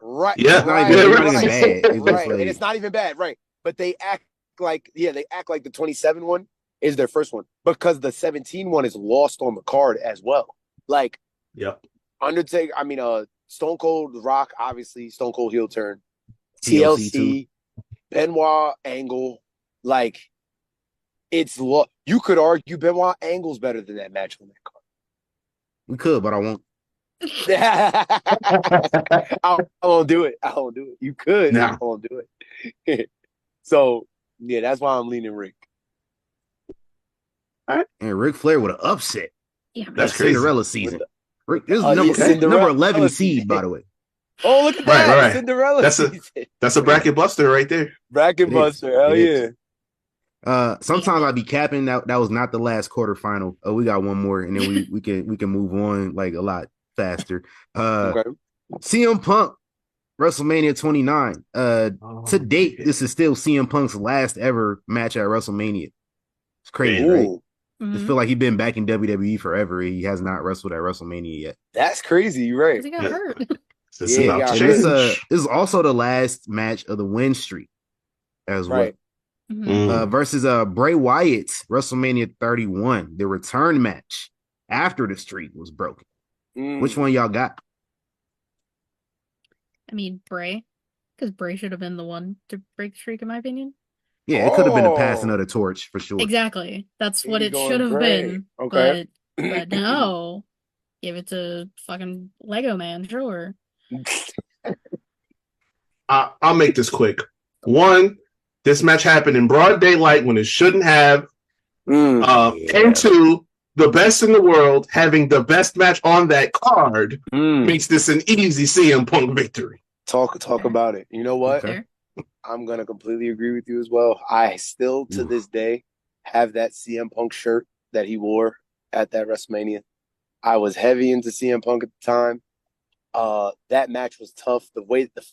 Right. Yeah. Right. It's not even bad. And it's not even bad, right? But they act like the 27 one is their first one because the 17 one is lost on the card as well. Like, Undertaker, Stone Cold, Rock, obviously, Stone Cold heel turn, TLC, Benoit, Angle, like, you could argue Benoit Angle's better than that match on that card. We could, but I won't. I won't do it. You could. Nah. I won't do it. So, yeah, that's why I'm leaning Rick. All right. And Ric Flair with an upset. Yeah, that's crazy. Cinderella season. Rick, this is number 11 seed, by the way. Oh, look at that. Right. Cinderella season. That's a bracket buster right there. Bracket buster. Hell yeah. Sometimes I'd be capping that was not the last quarterfinal. Oh, we got one more, and then we can move on like a lot faster. Okay. CM Punk, WrestleMania 29. To date, this is still CM Punk's last ever match at WrestleMania. It's crazy, right? Mm-hmm. I feel like he's been back in WWE forever. He has not wrestled at WrestleMania yet. That's crazy. You're right. He got hurt. This is also the last match of the win streak as well. Mm-hmm. Versus Bray Wyatt's WrestleMania 31, the return match after the streak was broken. Which one y'all got? I mean, Bray, because Bray should have been the one to break the streak, in my opinion. Yeah, it could have been the passing of the torch for sure. Exactly. That's what it should have been. Okay. But no. Give it to fucking Lego Man, sure. I'll make this quick. One, this match happened in broad daylight when it shouldn't have. And two, the best in the world having the best match on that card makes this an easy CM Punk victory. Talk about it. You know what? Okay. I'm going to completely agree with you as well. I still, to this day, have that CM Punk shirt that he wore at that WrestleMania. I was heavy into CM Punk at the time. That match was tough. The way that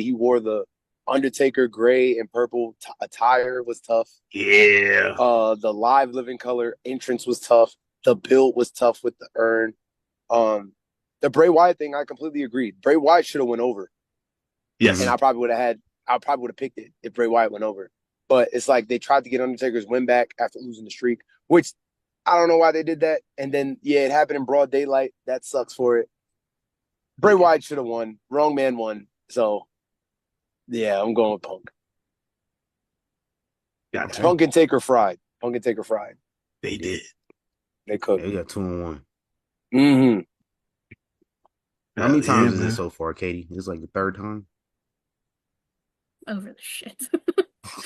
he wore the Undertaker gray and purple attire was tough. Yeah. The live living color entrance was tough. The build was tough with the urn. The Bray Wyatt thing, I completely agreed. Bray Wyatt should have went over. Yes. And I probably would have picked it if Bray Wyatt went over. But it's like they tried to get Undertaker's win back after losing the streak, which I don't know why they did that. And then, it happened in broad daylight. That sucks for it. Bray Wyatt should have won. Wrong man won. So, yeah, I'm going with Punk. Gotcha. Punk and Taker fried. They did. They cooked. They got 2-1. Mm-hmm. How many times is it so far, Katie? It's like the third time? Over the shit.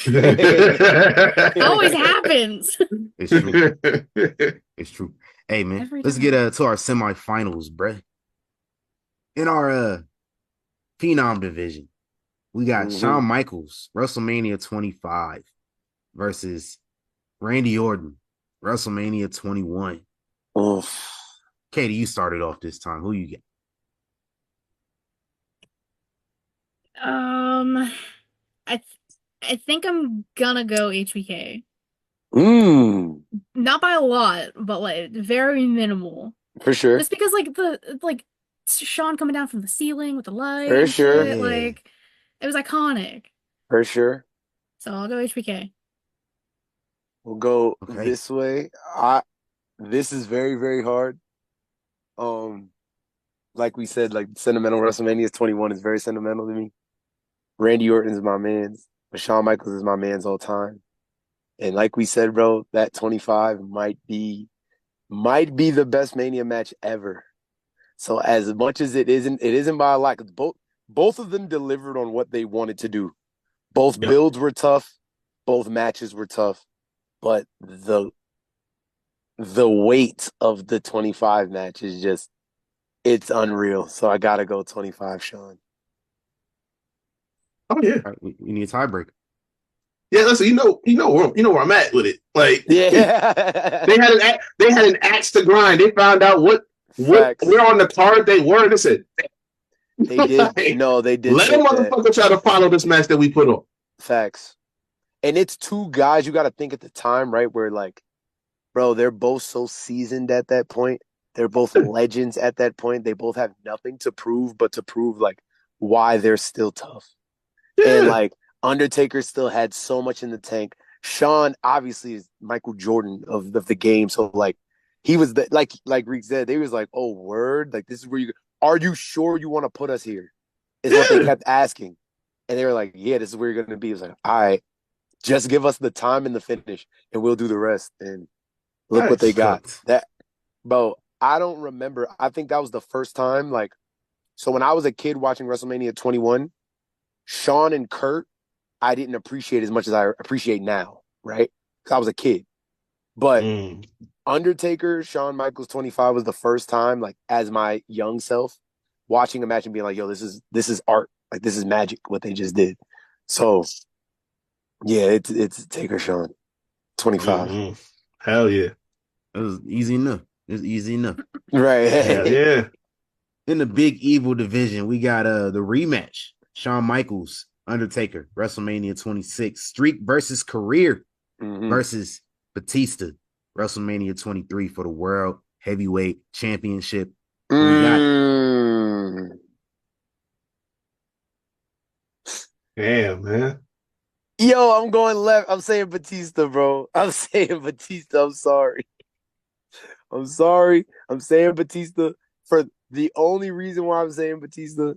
It always happens. It's true. Hey, man, let's get to our semifinals, bruh. In our Phenom division, we got Shawn Michaels, WrestleMania 25 versus Randy Orton, WrestleMania 21. Oof. Katie, you started off this time. Who you get? I think I'm gonna go HBK. Not by a lot, but like very minimal. For sure. Just because like Shawn coming down from the ceiling with the light. For sure. Shit, like it was iconic. For sure. So I'll go HBK. We'll go this way. This is very, very hard. Like we said, like sentimental WrestleMania 21 is very sentimental to me. Randy Orton is my man's, but Shawn Michaels is my man's all time. And like we said, bro, that 25 might be the best Mania match ever. So as much as it isn't by a lot, because both of them delivered on what they wanted to do. Both builds were tough, both matches were tough, but the weight of the 25 match is just, it's unreal. So I gotta go 25, Shawn. Oh yeah, right, we need a tiebreaker. Yeah, listen, you know where I'm at with it. Like, yeah, they had an axe to grind. They found out what where on the card they were. They said they did. No, they did. Let a motherfucker try to follow this match that we put on. Facts. And it's two guys you got to think at the time, right? Where like, bro, they're both so seasoned at that point. They're both legends at that point. They both have nothing to prove but to prove like why they're still tough. Yeah. And like, Undertaker still had so much in the tank. Shawn obviously is Michael Jordan of the game, so like he was the like Reek said, they was like, oh word, like this is where you are you sure you want to put us here? Is what they kept asking. And they were like, yeah, this is where you're gonna be. It was like, all right, just give us the time and the finish and we'll do the rest. And look what they got. That bro, I don't remember. I think that was the first time, like, so when I was a kid watching WrestleMania 21, Shawn and Kurt, I didn't appreciate as much as I appreciate now, right? Because I was a kid. But Undertaker, Shawn Michaels 25 was the first time, like, as my young self, watching a match and being like, yo, this is art. Like, this is magic, what they just did. So, yeah, it's Taker Shawn 25. Mm-hmm. Hell yeah. It was easy enough. It was easy enough. Right. Hell yeah. In the big evil division, we got the rematch. Shawn Michaels, Undertaker, WrestleMania 26. Streak versus career versus Batista, WrestleMania 23 for the World Heavyweight Championship. We got damn, man. Yo, I'm going left. I'm saying Batista, bro. I'm saying Batista. I'm sorry. I'm sorry. I'm saying Batista. For the only reason why I'm saying Batista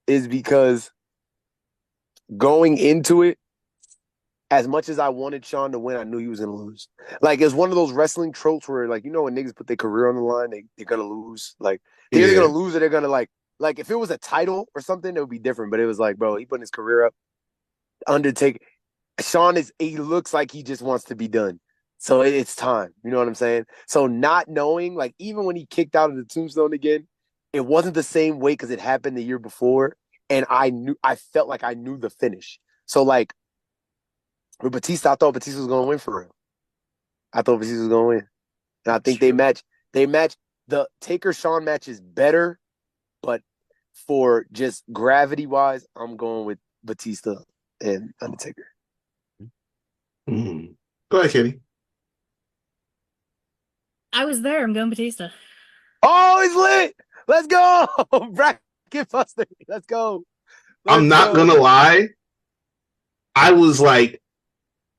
is because going into it, as much as I wanted Shawn to win, I knew he was going to lose. Like, it's one of those wrestling tropes where, like, you know, when niggas put their career on the line, they're going to lose. Like, they're either going to lose or they're going to, like, if it was a title or something, it would be different. But it was like, bro, he putting his career up. Undertaker. Shawn he looks like he just wants to be done. So it's time. You know what I'm saying? So not knowing, like, even when he kicked out of the tombstone again, it wasn't the same way because it happened the year before. And I felt like I knew the finish. So, like, with Batista, I thought Batista was going to win for real. I thought Batista was going to win. And I think they match. The Taker-Shawn match is better, but for just gravity-wise, I'm going with Batista and Undertaker. Go ahead, Kenny. I was there. I'm going Batista. Oh, he's lit. Let's go. Bracket buster. Let's go. I'm not going to lie. I was like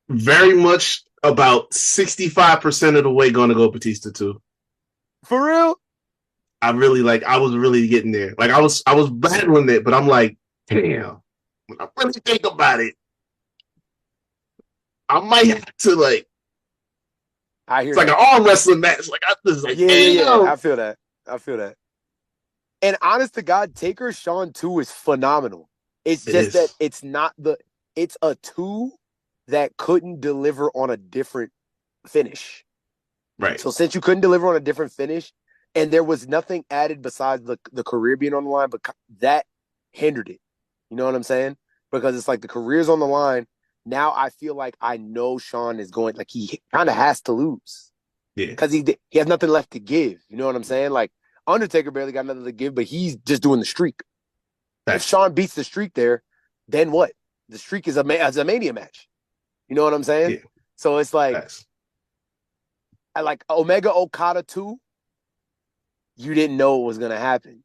very much about 65% of the way going to go Batista too. For real? I was really getting there. Like I was battling it, but I'm like, damn. When I really think about it, I might have to like. I hear it's like an arm wrestling match. Like yeah. I feel that. And honest to God, Taker Shawn 2 is phenomenal. It's just that it's a 2 that couldn't deliver on a different finish. Right. So since you couldn't deliver on a different finish, and there was nothing added besides the career being on the line, but that hindered it. You know what I'm saying? Because it's like the career's on the line. Now I feel like I know Shawn is going, like, he kind of has to lose. Yeah. Because he has nothing left to give. You know what I'm saying? Like, Undertaker barely got nothing to give, but he's just doing the streak. If Shawn beats the streak there, then what? The streak is a Mania match. You know what I'm saying? Yeah. So it's like, I like Omega Okada 2, you didn't know what was going to happen.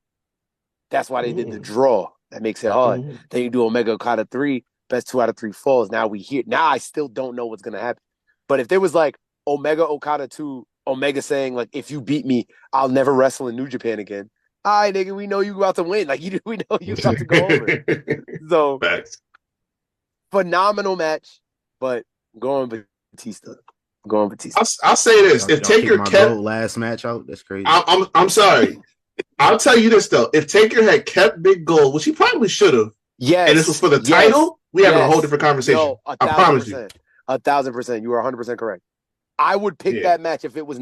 That's why they did the draw. That makes it hard. Then you do Omega Okada 3, best 2 out of 3 falls. Now I still don't know what's going to happen. But if there was like Omega Okada 2, Omega saying, like, if you beat me, I'll never wrestle in New Japan again. All right, nigga, we know you about to win. Like, we know you about to go over. So, phenomenal match, but going Batista. I'll say this: if Taker kept last match out, that's crazy. I'm sorry. I'll tell you this though: if Taker had kept Big Gold, which he probably should have, and this was for the title, we have a whole different conversation. No, I promise you. 1,000%. You are 100% correct. I would pick that match if it was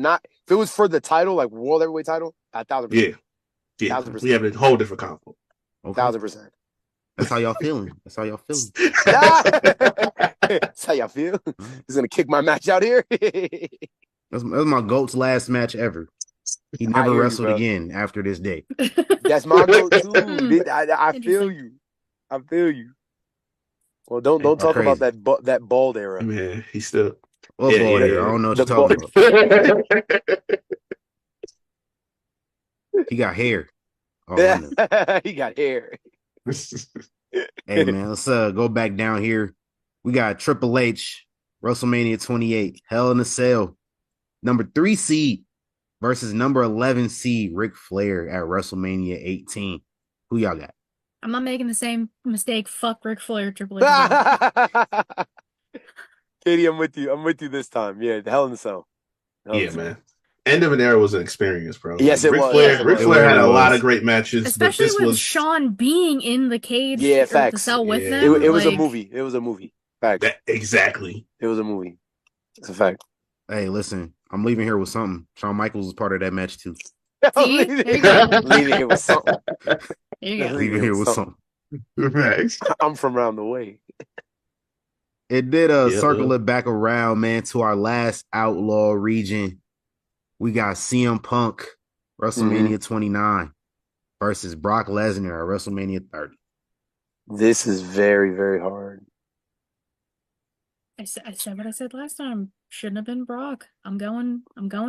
for the title, like World Heavyweight title. 1,000%. Yeah. 1,000%. We have a whole different conflict. 1,000%. That's how y'all feeling. That's how y'all feel. He's gonna kick my match out here. That's my GOAT's last match ever. He never wrestled again after this day. That's my GOAT too. I feel you. Well, don't talk crazy. about that bald era. Man, he's still. What bald era? I don't know what you're talking about. He got hair. He got hair. Hey man, let's go back down here. We got Triple H, WrestleMania 28, Hell in a Cell, number 3 seed versus number 11 seed Ric Flair at WrestleMania 18. Who y'all got? I'm not making the same mistake. Fuck Ric Flair, Triple H. Katie, I'm with you. I'm with you this time. Yeah, the Hell in a Cell. Yeah, man. End of an era was an experience, bro. Yes, it was. Ric Flair had a lot of great matches, especially but this with was Shawn being in the cage. Yeah, or facts. The cell with them. It was a movie. It was a movie. Facts. Exactly. It was a movie. It's a fact. Hey, listen, I'm leaving here with something. Shawn Michaels was part of that match too. See? There you go. Leaving here with something. Leaving here with something. I'm from around the way. It did circle it back around, man, to our last outlaw region. We got CM Punk, WrestleMania 29 versus Brock Lesnar at WrestleMania 30. This is very, very hard. I said what I said last time. Shouldn't have been Brock. I'm going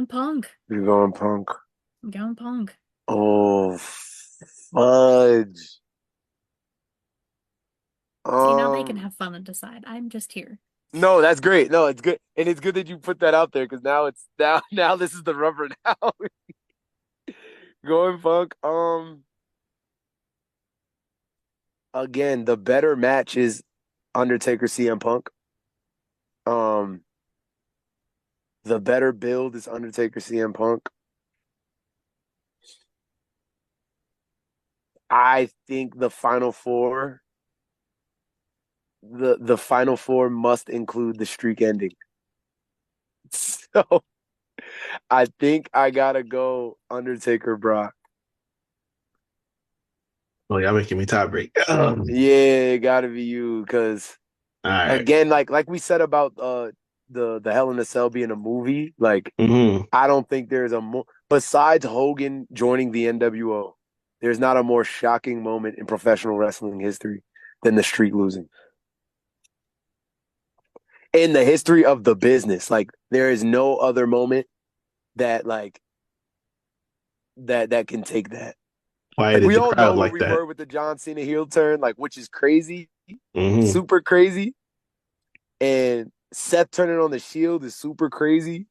Punk. You're going Punk. I'm going Punk. Oh, fudge. See, now they can have fun and decide. I'm just here. No, that's great. No, it's good. And it's good that you put that out there because now this is the rubber now. Going Punk. Again, the better match is Undertaker CM Punk. The better build is Undertaker CM Punk. I think the Final Four, the Final Four must include the streak ending. So I think I gotta go Undertaker Brock. Oh, y'all making me tie break. Yeah, it gotta be you because again, like we said about the Hell in a Cell being a movie, like I don't think there's a more besides Hogan joining the NWO. There's not a more shocking moment in professional wrestling history than the Streak losing. In the history of the business, like there is no other moment that that can take that. Why like, did we the all crowd know like where we that? were with the John Cena heel turn, like which is crazy, super crazy, and Seth turning on the Shield is super crazy.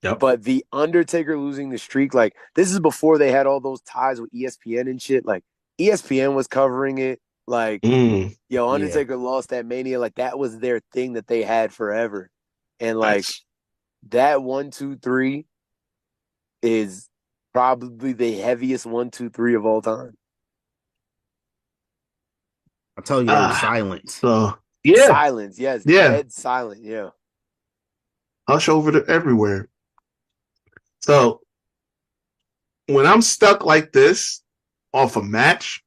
Yep. But the Undertaker losing the streak, like this is before they had all those ties with ESPN and shit. Like ESPN was covering it. Like, Undertaker lost that Mania. Like that was their thing that they had forever. And like that 1, 2, 3 is probably the heaviest 1, 2, 3 of all time. I tell you, silence. So silence, yes, dead silent, yeah. Hush over to everywhere. So when I'm stuck like this off a match,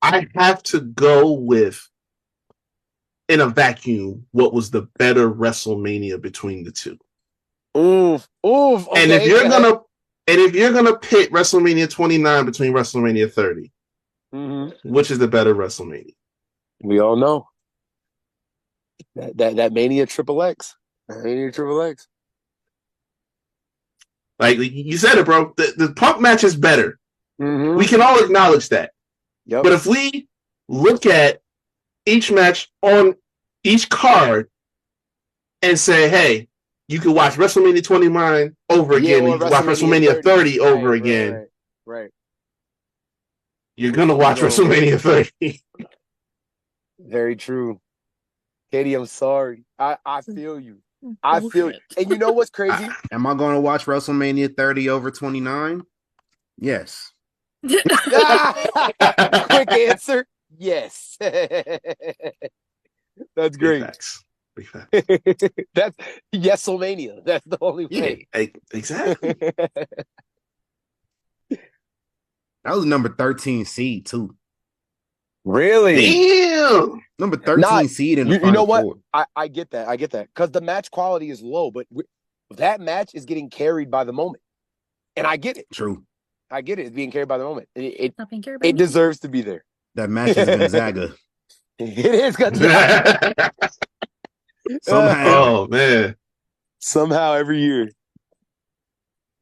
I have to go with, in a vacuum, what was the better WrestleMania between the two. Oof. Okay, and if you're gonna pit WrestleMania 29 between WrestleMania 30, which is the better WrestleMania? We all know that Mania Triple X. Mania Triple X. Like you said it, bro. The Punk match is better. We can all acknowledge that. But if we look at each match on each card and say, hey, you can watch WrestleMania 29 over again, and you can watch WrestleMania 30 over again. Right. You're gonna watch WrestleMania 30. Very true. Katie, I'm sorry. I feel you. I feel it. And you know what's crazy? Am I going to watch WrestleMania 30 over 29? Yes. Quick answer. Yes. That's great. Big facts. That's WrestleMania. That's the only way. Exactly. That was number 13 seed too. Really? Damn. Number 13 seed in the Final You know what? Four. I get that. I get that. Because the match quality is low, but that match is getting carried by the moment. And I get it. True. I get it. It's being carried by the moment. It deserves to be there. That match is Gonzaga. It is Gonzaga. Somehow. Oh, man. Somehow every year.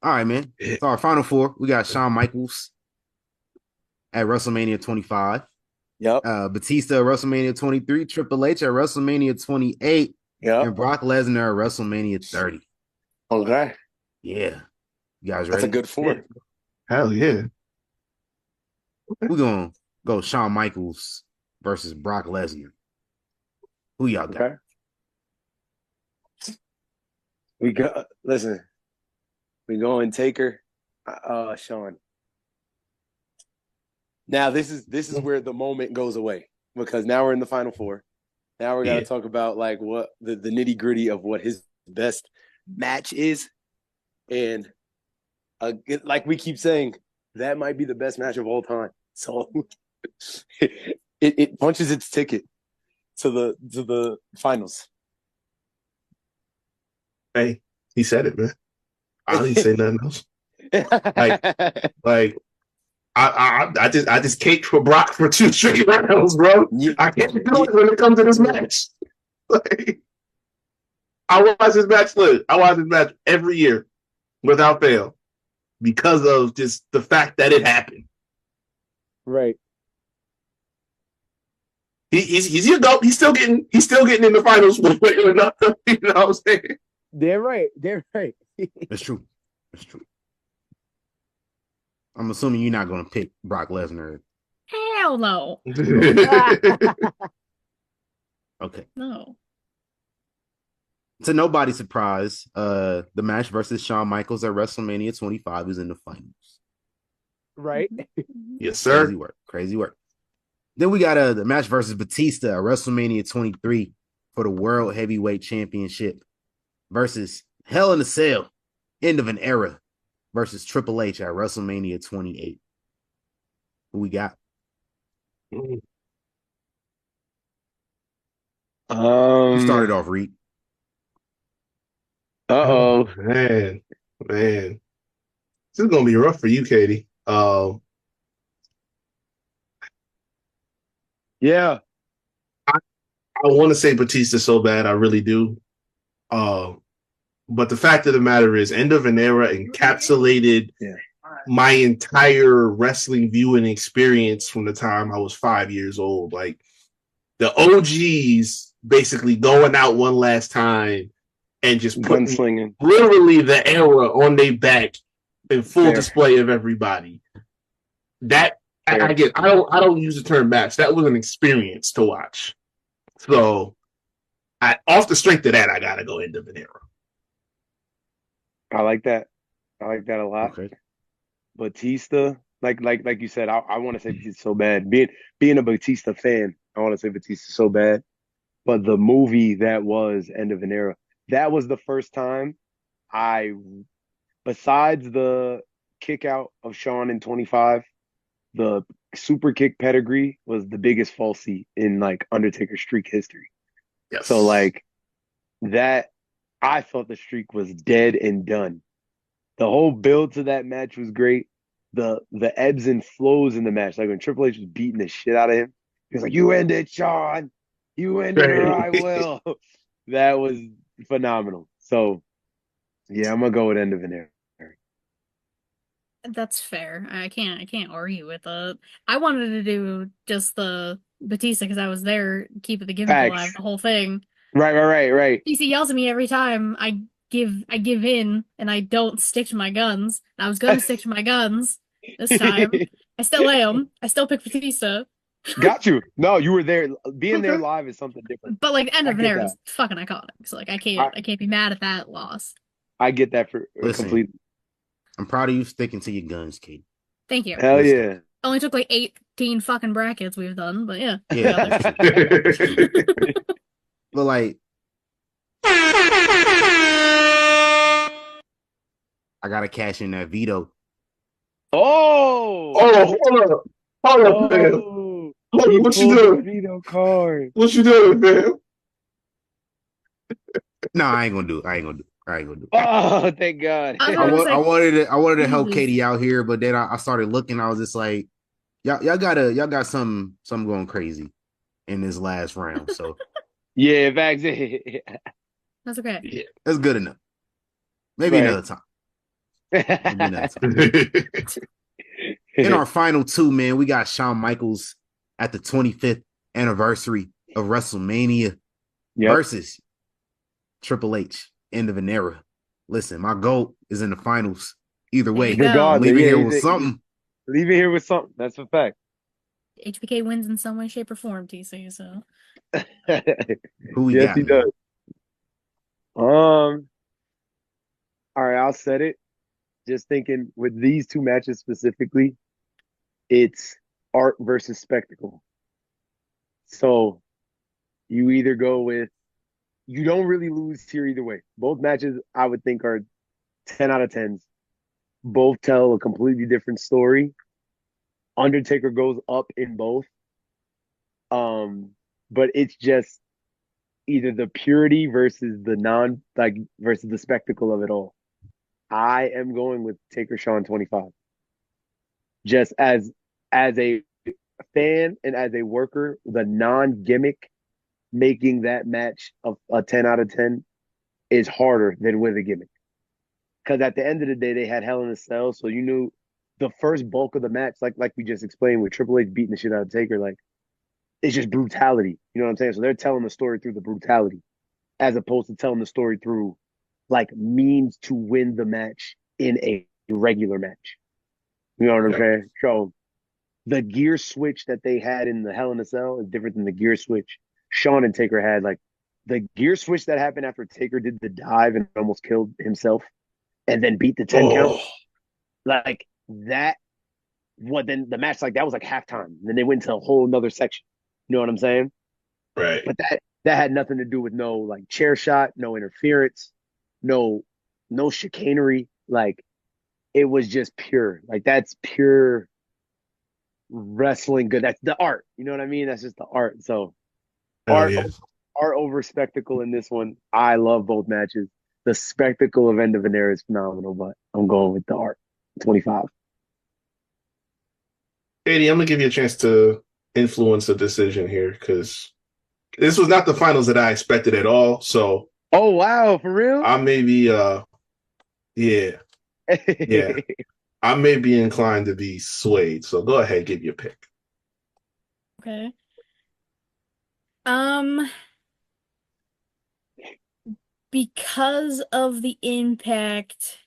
All right, man. So our Final Four, we got Shawn Michaels at WrestleMania 25 Yep. Batista at WrestleMania 23, Triple H at WrestleMania 28, and Brock Lesnar at WrestleMania 30. Okay. Yeah. You guys ready? That's a good 4. Hell yeah. We're going to go Shawn Michaels versus Brock Lesnar. Who y'all got? Okay. Listen, we going Taker, Shawn. Now this is where the moment goes away, because now we're in the final 4. Now we're gonna talk about like what the nitty gritty of what his best match is, and like we keep saying, that might be the best match of all time. So it punches its ticket to the finals. Hey, he said it, man. I didn't say nothing else. Like I just caked for Brock for 2 straight rounds, bro. I can't do it when it comes to this match. Like, I watch this match. Look, I watch this match every year without fail because of just the fact that it happened. Right. He's your goat. He's still getting in the finals. You know what I'm saying? They're right. That's true. I'm assuming you're not going to pick Brock Lesnar. Hell no. Okay. No. To nobody's surprise, the match versus Shawn Michaels at WrestleMania 25 is in the finals. Right. Yes, sir. Crazy work. Then we got the match versus Batista at WrestleMania 23 for the World Heavyweight Championship versus Hell in a Cell, End of an Era versus Triple H at WrestleMania 28. Who we got? You started off, Reed. Oh man. This is gonna be rough for you, Katie. Yeah. I want to say Batista so bad, I really do. But the fact of the matter is, End of an Era encapsulated my entire wrestling viewing experience from the time I was 5 years old. Like, the OGs basically going out one last time and just putting gunslinging literally the era on their back in full display of everybody. That I get. I don't use the term match. That was an experience to watch. So, off the strength of that, I gotta go End of an Era. I like that a lot. Okay. Batista, like you said, I want to say Batista so bad. Being a Batista fan, I want to say Batista so bad. But the movie that was End of an Era, that was the first time besides the kick out of Shawn in 25, the super kick pedigree was the biggest falsie in like Undertaker streak history. Yes. So like that, I thought the streak was dead and done. The whole build to that match was great. The ebbs and flows in the match, like when Triple H was beating the shit out of him, he was like, "You end it, Shawn. You end it, or I will." That was phenomenal. So, yeah, I'm gonna go with End of an Era. That's fair. I can't argue with it. I wanted to do just the Batista because I was there, keeping the gimmick alive, the whole thing. Right. DC yells at me every time I give in and I don't stick to my guns. I was gonna stick to my guns this time. I still am. I still pick Batista. Got you. No, you were there. Being there live is something different. But like End of an Era is fucking iconic. So like I can't be mad at that loss. I get that completely. I'm proud of you sticking to your guns, Kate. Thank you. Hell yeah. Only took like 18 fucking brackets we've done, but yeah. Yeah. But like, I gotta cash in that veto. Hold up, man. What you doing? Veto card. What you doing, man? No, I ain't gonna do it. Oh, thank God. I wanted to help Katie out here, but then I started looking. I was just like, y'all got something going crazy in this last round. So yeah, facts. That's okay. Yeah, that's good enough. Maybe another time. In our final 2, man, we got Shawn Michaels at the 25th anniversary of WrestleMania versus Triple H, end of an era. Listen, my GOAT is in the finals. Either way, I'm leaving here with something. Leaving here with something. That's a fact. HBK wins in some way, shape, or form, TC. So, who we got? He does. All right, I'll set it. Just thinking with these two matches specifically, it's art versus spectacle. So you either go with, you don't really lose here either way. Both matches I would think are 10 out of 10s. Both tell a completely different story. Undertaker goes up in both. But it's just either the purity versus the versus the spectacle of it all. I am going with Taker Shawn 25. Just as a fan and as a worker, the non-gimmick making that match a 10 out of 10 is harder than with a gimmick. Because at the end of the day, they had Hell in a Cell, so you knew the first bulk of the match, like we just explained, with Triple H beating the shit out of Taker, like, it's just brutality. You know what I'm saying? So they're telling the story through the brutality, as opposed to telling the story through like means to win the match in a regular match. You know what I'm saying? So the gear switch that they had in the Hell in a Cell is different than the gear switch Shawn and Taker had. Like the gear switch that happened after Taker did the dive and almost killed himself and then beat the 10 count. Like that, then the match, like that was like halftime. Then they went to a whole nother section. You know what I'm saying? Right. But that had nothing to do with no like chair shot, no interference, no chicanery. Like it was just pure. Like that's pure wrestling good. That's the art. You know what I mean? That's just the art. So art over spectacle in this one. I love both matches. The spectacle of End of an Era is phenomenal, but I'm going with the art. 25. 80, I'm gonna give you a chance to influence a decision here because this was not the finals that I expected at all. So, oh wow, for real? I may be, yeah, I may be inclined to be swayed. So go ahead, give your pick. Okay. Because of the impact,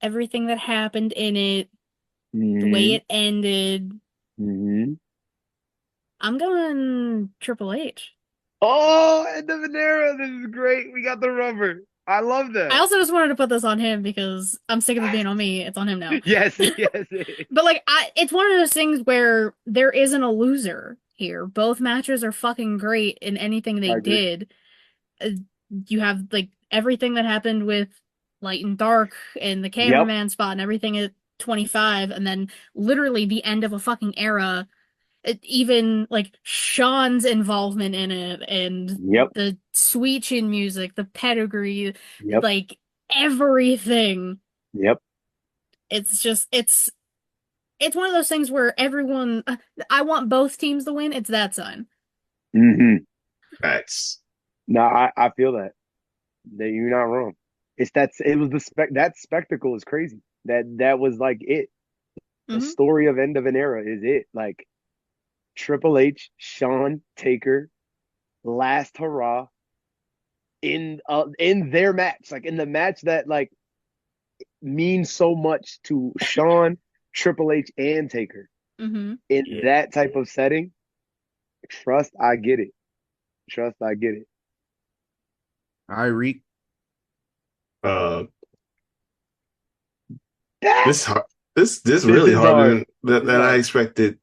everything that happened in it, the way it ended, I'm going Triple H. Oh, End of an Era. This is great. We got the rubber. I love that. I also just wanted to put this on him because I'm sick of it being on me. It's on him now. Yes. But like, it's one of those things where there isn't a loser here. Both matches are fucking great in anything they did. You have like everything that happened with Light and Dark and the cameraman spot and everything at 25, and then literally the end of a fucking era. Even like Shawn's involvement in it and the Sweet Chin music, the pedigree, like everything. It's just it's one of those things where everyone, I want both teams to win. It's that sign. That's no, I feel that you're not wrong. It's that that spectacle is crazy. That was like it. The story of End of an Era is it. Like Triple H, Shawn, Taker, last hurrah in their match, like in the match that like means so much to Shawn, Triple H, and Taker. In that type of setting, trust I get it. All right, Reek. This really harder than I expected.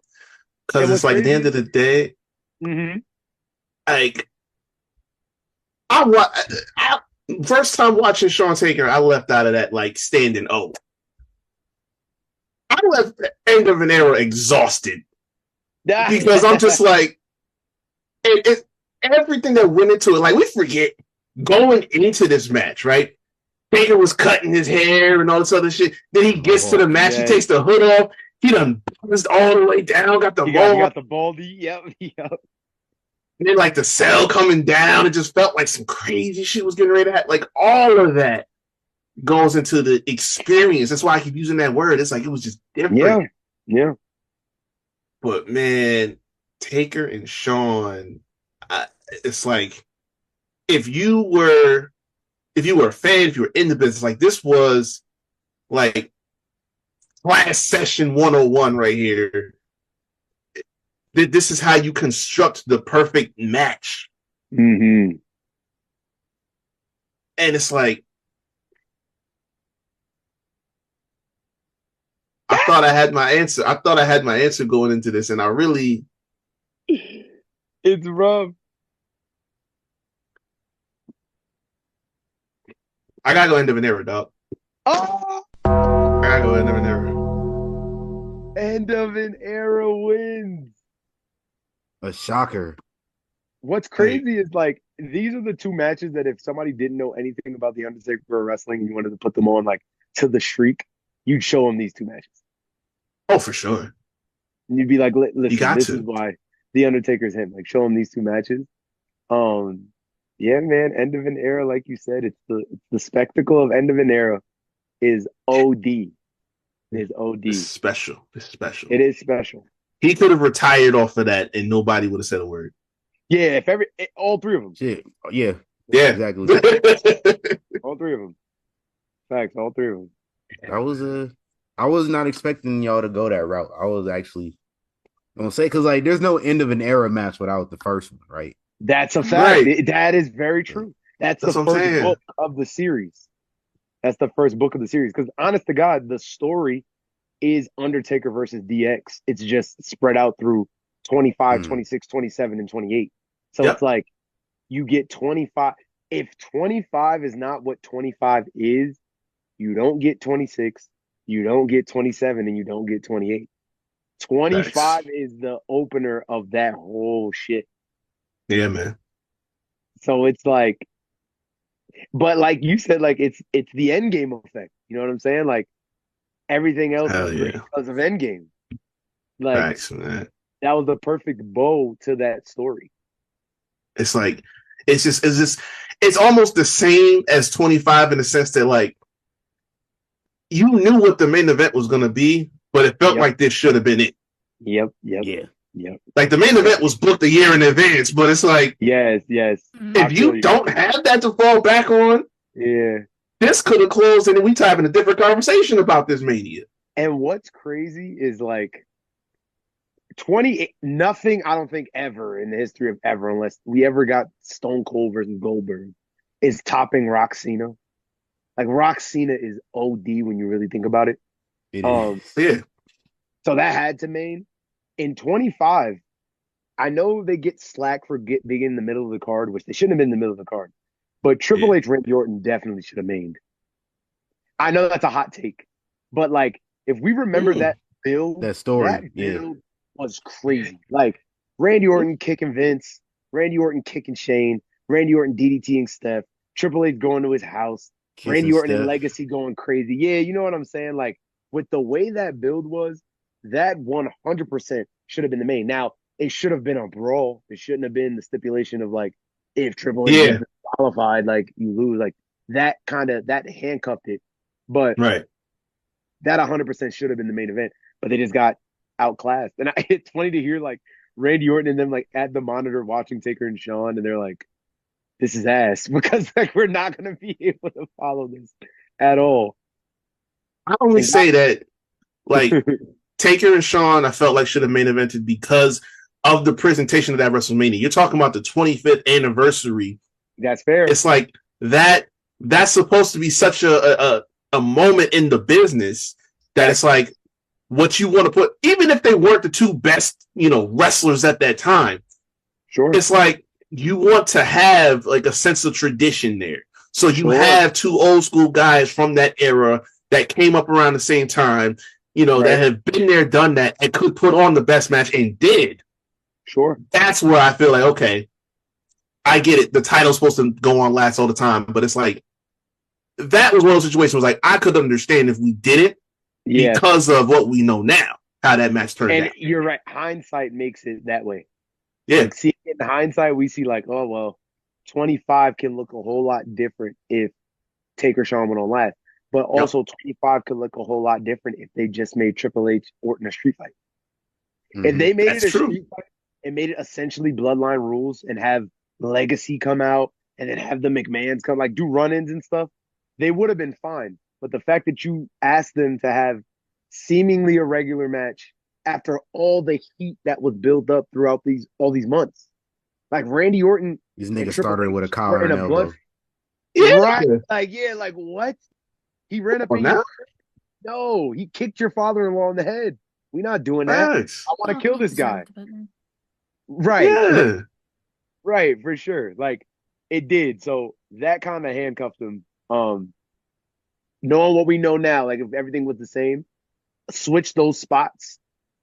Because it's like crazy. At the end of the day, like I first time watching Shawn Taker, I left out of that like standing O. I left the End of an Era exhausted because I'm just like, it's everything that went into it. Like we forget going into this match, right? Taker was cutting his hair and all this other shit. Then he gets to the match, he takes the hood off. He done buzzed all the way down, got the got the baldy, yep. And then like the cell coming down, it just felt like some crazy shit was getting ready to happen. Like all of that goes into the experience. That's why I keep using that word. It's like it was just different. Yeah. But man, Taker and Shawn, it's like if you were a fan, if you were in the business, like this was like class session 101 right here. This is how you construct the perfect match. Mm-hmm. And it's like, I thought I had my answer. I thought I had my answer going into this, and I really. It's rough. I gotta go end of an era, dog. Oh! I gotta go end of an era. End of an era wins. A shocker. What's crazy is like these are the two matches that if somebody didn't know anything about the Undertaker or wrestling and you wanted to put them on like to the streak, you'd show them these two matches. Oh, for sure. And you'd be like, listen, this is why the Undertaker's him. Like show them these two matches. Yeah, man, end of an era, like you said, it's the spectacle of end of an era is OD. Is OD. It's special. It's special. It is special. He could have retired off of that and nobody would have said a word. Yeah, all three of them. Shit. Yeah. Yeah. Exactly. All three of them. Facts, all three of them. I was not expecting y'all to go that route. I was actually gonna say because like there's no end of an era match without the first one, right? That's a fact. Right. That is very true. That's the first book of the series. That's the first book of the series. Because honest to God, the story is Undertaker versus DX. It's just spread out through 25, 26, 27, and 28. So it's like you get 25. If 25 is not what 25 is, you don't get 26, you don't get 27, and you don't get 28. 25 is the opener of that whole shit. Yeah, man. So it's like, but like you said, like it's the end game effect. You know what I'm saying? Like everything else is great because of end game. Like Facts, man. That was the perfect bow to that story. It's like it's almost the same as 25 in the sense that like you knew what the main event was going to be, but it felt like this should have been it. Yep. Yeah. Like the main event was booked a year in advance, but it's like yes. If you don't have that to fall back on, this could have closed, and then we having a different conversation about this Mania. And what's crazy is like nothing. I don't think ever in the history of ever, unless we ever got Stone Cold versus Goldberg, is topping Rock Cena. Like Rock Cena is OD when you really think about it. It is. Yeah. So that had to main. In 25, I know they get slack for being in the middle of the card, which they shouldn't have been in the middle of the card. But Triple H, Randy Orton definitely should have mained. I know that's a hot take, but like if we remember that build, that build was crazy. Like Randy Orton kicking Vince, Randy Orton kicking Shane, Randy Orton DDTing Steph, Triple H going to his house, Randy Orton and Legacy going crazy. Yeah, you know what I'm saying? Like with the way that build was, that 100% should have been the main. Now, it should have been a brawl. It shouldn't have been the stipulation of like, if Triple H is qualified, like you lose. Like that handcuffed it. But that 100% should have been the main event. But they just got outclassed. And it's funny to hear like Randy Orton and them like at the monitor watching Taker and Shawn, and they're like, this is ass. Because like we're not gonna be able to follow this at all. I only say that like Taker and Shawn, I felt like should have main evented because of the presentation of that WrestleMania. You're talking about the 25th anniversary. That's fair. It's like that's supposed to be such a moment in the business that it's like what you want to put, even if they weren't the two best, wrestlers at that time. Sure. It's like you want to have like a sense of tradition there. So you have two old school guys from that era that came up around the same time. That have been there, done that, and could put on the best match and did. Sure. That's where I feel like, okay, I get it. The title's supposed to go on last all the time, but it's like, that was one of those situations like, I could understand if we did it because of what we know now, how that match turned out. And you're right. Hindsight makes it that way. Yeah. Like, see, in hindsight, we see like, oh, well, 25 can look a whole lot different if Taker Shawn went on last. But also 25 could look a whole lot different if they just made Triple H Orton a street fight. If they made it a street fight, and made it essentially bloodline rules and have Legacy come out and then have the McMahons come, like do run-ins and stuff, they would have been fine. But the fact that you asked them to have seemingly a regular match after all the heat that was built up throughout all these months, like Randy Orton, these niggas started with a collar and elbow. Right? Like what? He ran up in your no, he kicked your father-in-law in the head. We're not doing that. I want to kill this guy. Right. Yeah. Right, for sure. Like it did. So that kind of handcuffed him. Knowing what we know now, like if everything was the same, switch those spots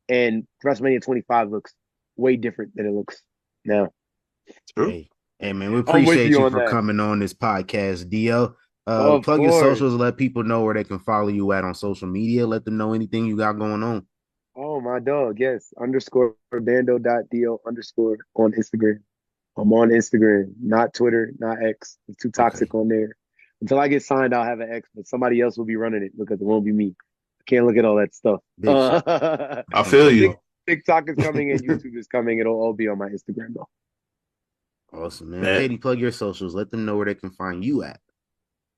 and WrestleMania 25 looks way different than it looks now. Hey, man, we appreciate you for coming on this podcast, Dio. Plug your socials, let people know where they can follow you at on social media. Let them know anything you got going on. Oh, my dog, yes. _Bando.Dio_ on Instagram. I'm on Instagram, not Twitter, not X. It's too toxic on there. Until I get signed, I'll have an X, but somebody else will be running it because it won't be me. I can't look at all that stuff. I feel you. TikTok is coming and YouTube is coming. It'll all be on my Instagram, though. Awesome, man. Katie, plug your socials. Let them know where they can find you at.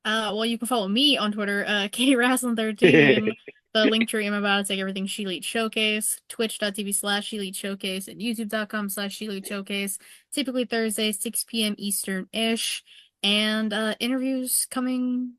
Well, you can follow me on Twitter, Katie Wrestling 13. The link tree I'm about to take everything She Elite Showcase, twitch.tv/She Elite Showcase, and youtube.com/She Elite Showcase. Typically Thursday, 6 p.m. Eastern-ish. And interviews coming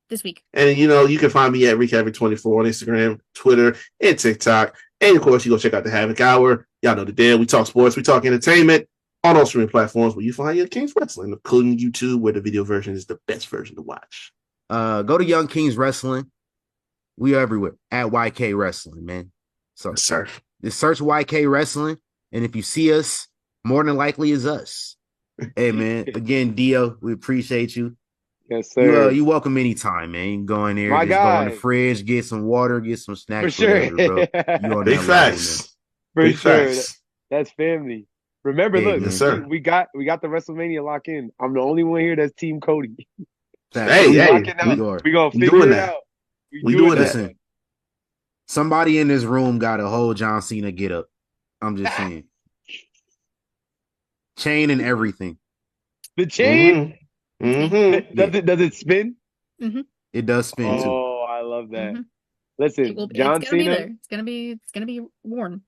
this week. And, you can find me at ReCavic24 on Instagram, Twitter, and TikTok. And, of course, you go check out the Havoc Hour. Y'all know the deal. We talk sports. We talk entertainment on all streaming platforms where you find your Kings Wrestling, including YouTube, where the video version is the best version to watch. Go to Young Kings Wrestling. We are everywhere at YK Wrestling, man. So sir, just search YK Wrestling, and if you see us, more than likely is us. Hey, man. Again, Dio, we appreciate you. Yes, sir. You welcome anytime, man. You can go in there, go in the fridge, get some water, get some snacks. For sure. Whatever, bro. You on Big facts. For sure. That's family. Remember, look, yes, sir. we got the WrestleMania lock in. I'm the only one here that's Team Cody. Hey, we gonna figure it out. We doing that. Listen, somebody in this room got a whole John Cena get up. I'm just saying. Chain and everything. The chain? Mm-hmm. Does it spin? Mm-hmm. It does spin too. Oh, I love that. Mm-hmm. Listen, John Cena. Be there. It's gonna be worn.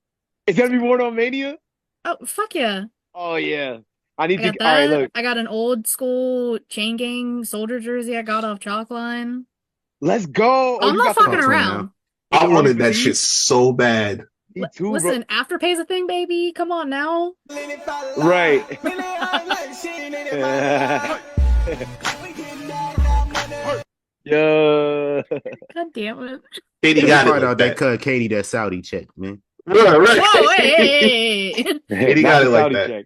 It's gonna be worn on Mania? Oh, fuck yeah. Oh yeah. I got that. All right, look. I got an old school Chain Gang soldier jersey I got off Chalkline. Let's go. I'm not fucking around. I wanted that shit so bad. Me too, listen, Afterpay's a thing, baby. Come on now. Right. Yeah. God damn it. Katie got it. Out that cut Katie that Saudi check, man. Right. Whoa, hey. Katie got it like that.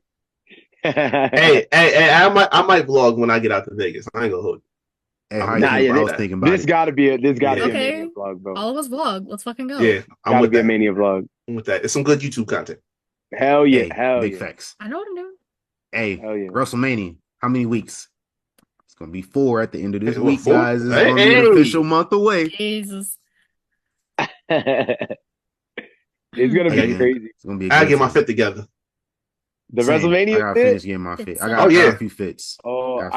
hey, I might vlog when I get out to Vegas. I ain't gonna hold you. Hey, I was thinking about this. Gotta be a okay. Mania vlog, bro. All of us vlog. Let's fucking go. Yeah, I'm gotta with be that. A Mania vlog. I'm with that. It's some good YouTube content. Hell yeah, big facts. I know what I'm doing. Hey, hell yeah. WrestleMania. How many weeks? It's gonna be 4 at the end of this week, 4? guys. It's gonna be an official month away. Jesus. It's gonna be crazy. It's gonna be. I get my fit together. The WrestleMania. I gotta finish getting my fit. I got a few fits. Oh,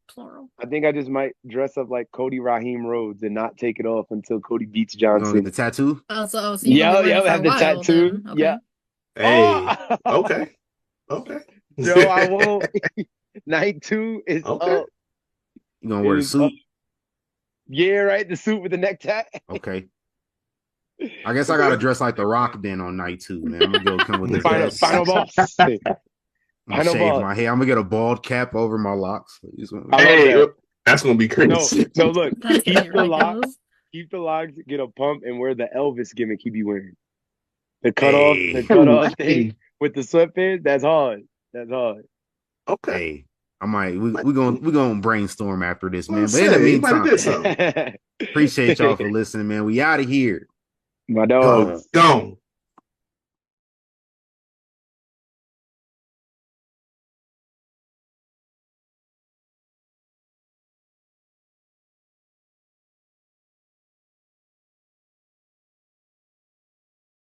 Plural. I think I just might dress up like Cody Raheem Rhodes and not take it off until Cody beats Johnson. The tattoo? So yeah, have the tattoo. Okay. Yeah. Hey. Okay. Yo, I won't. Night 2 is up. You gonna wear the suit? Yeah, right. The suit with the necktie. Okay. I guess I gotta dress like The Rock then on night 2, man. I'm gonna go come with the final boss. I'm gonna shave my hair. I'm gonna get a bald cap over my locks. Hey, that's gonna be crazy. No, look. Keep the locks, get a pump, and wear the Elvis gimmick he be wearing. The cut off thing with the sweatpants. That's hard. Okay. I might. We gonna brainstorm after this, man. But in the meantime, appreciate y'all for listening, man. We out of here. My dog. Gone.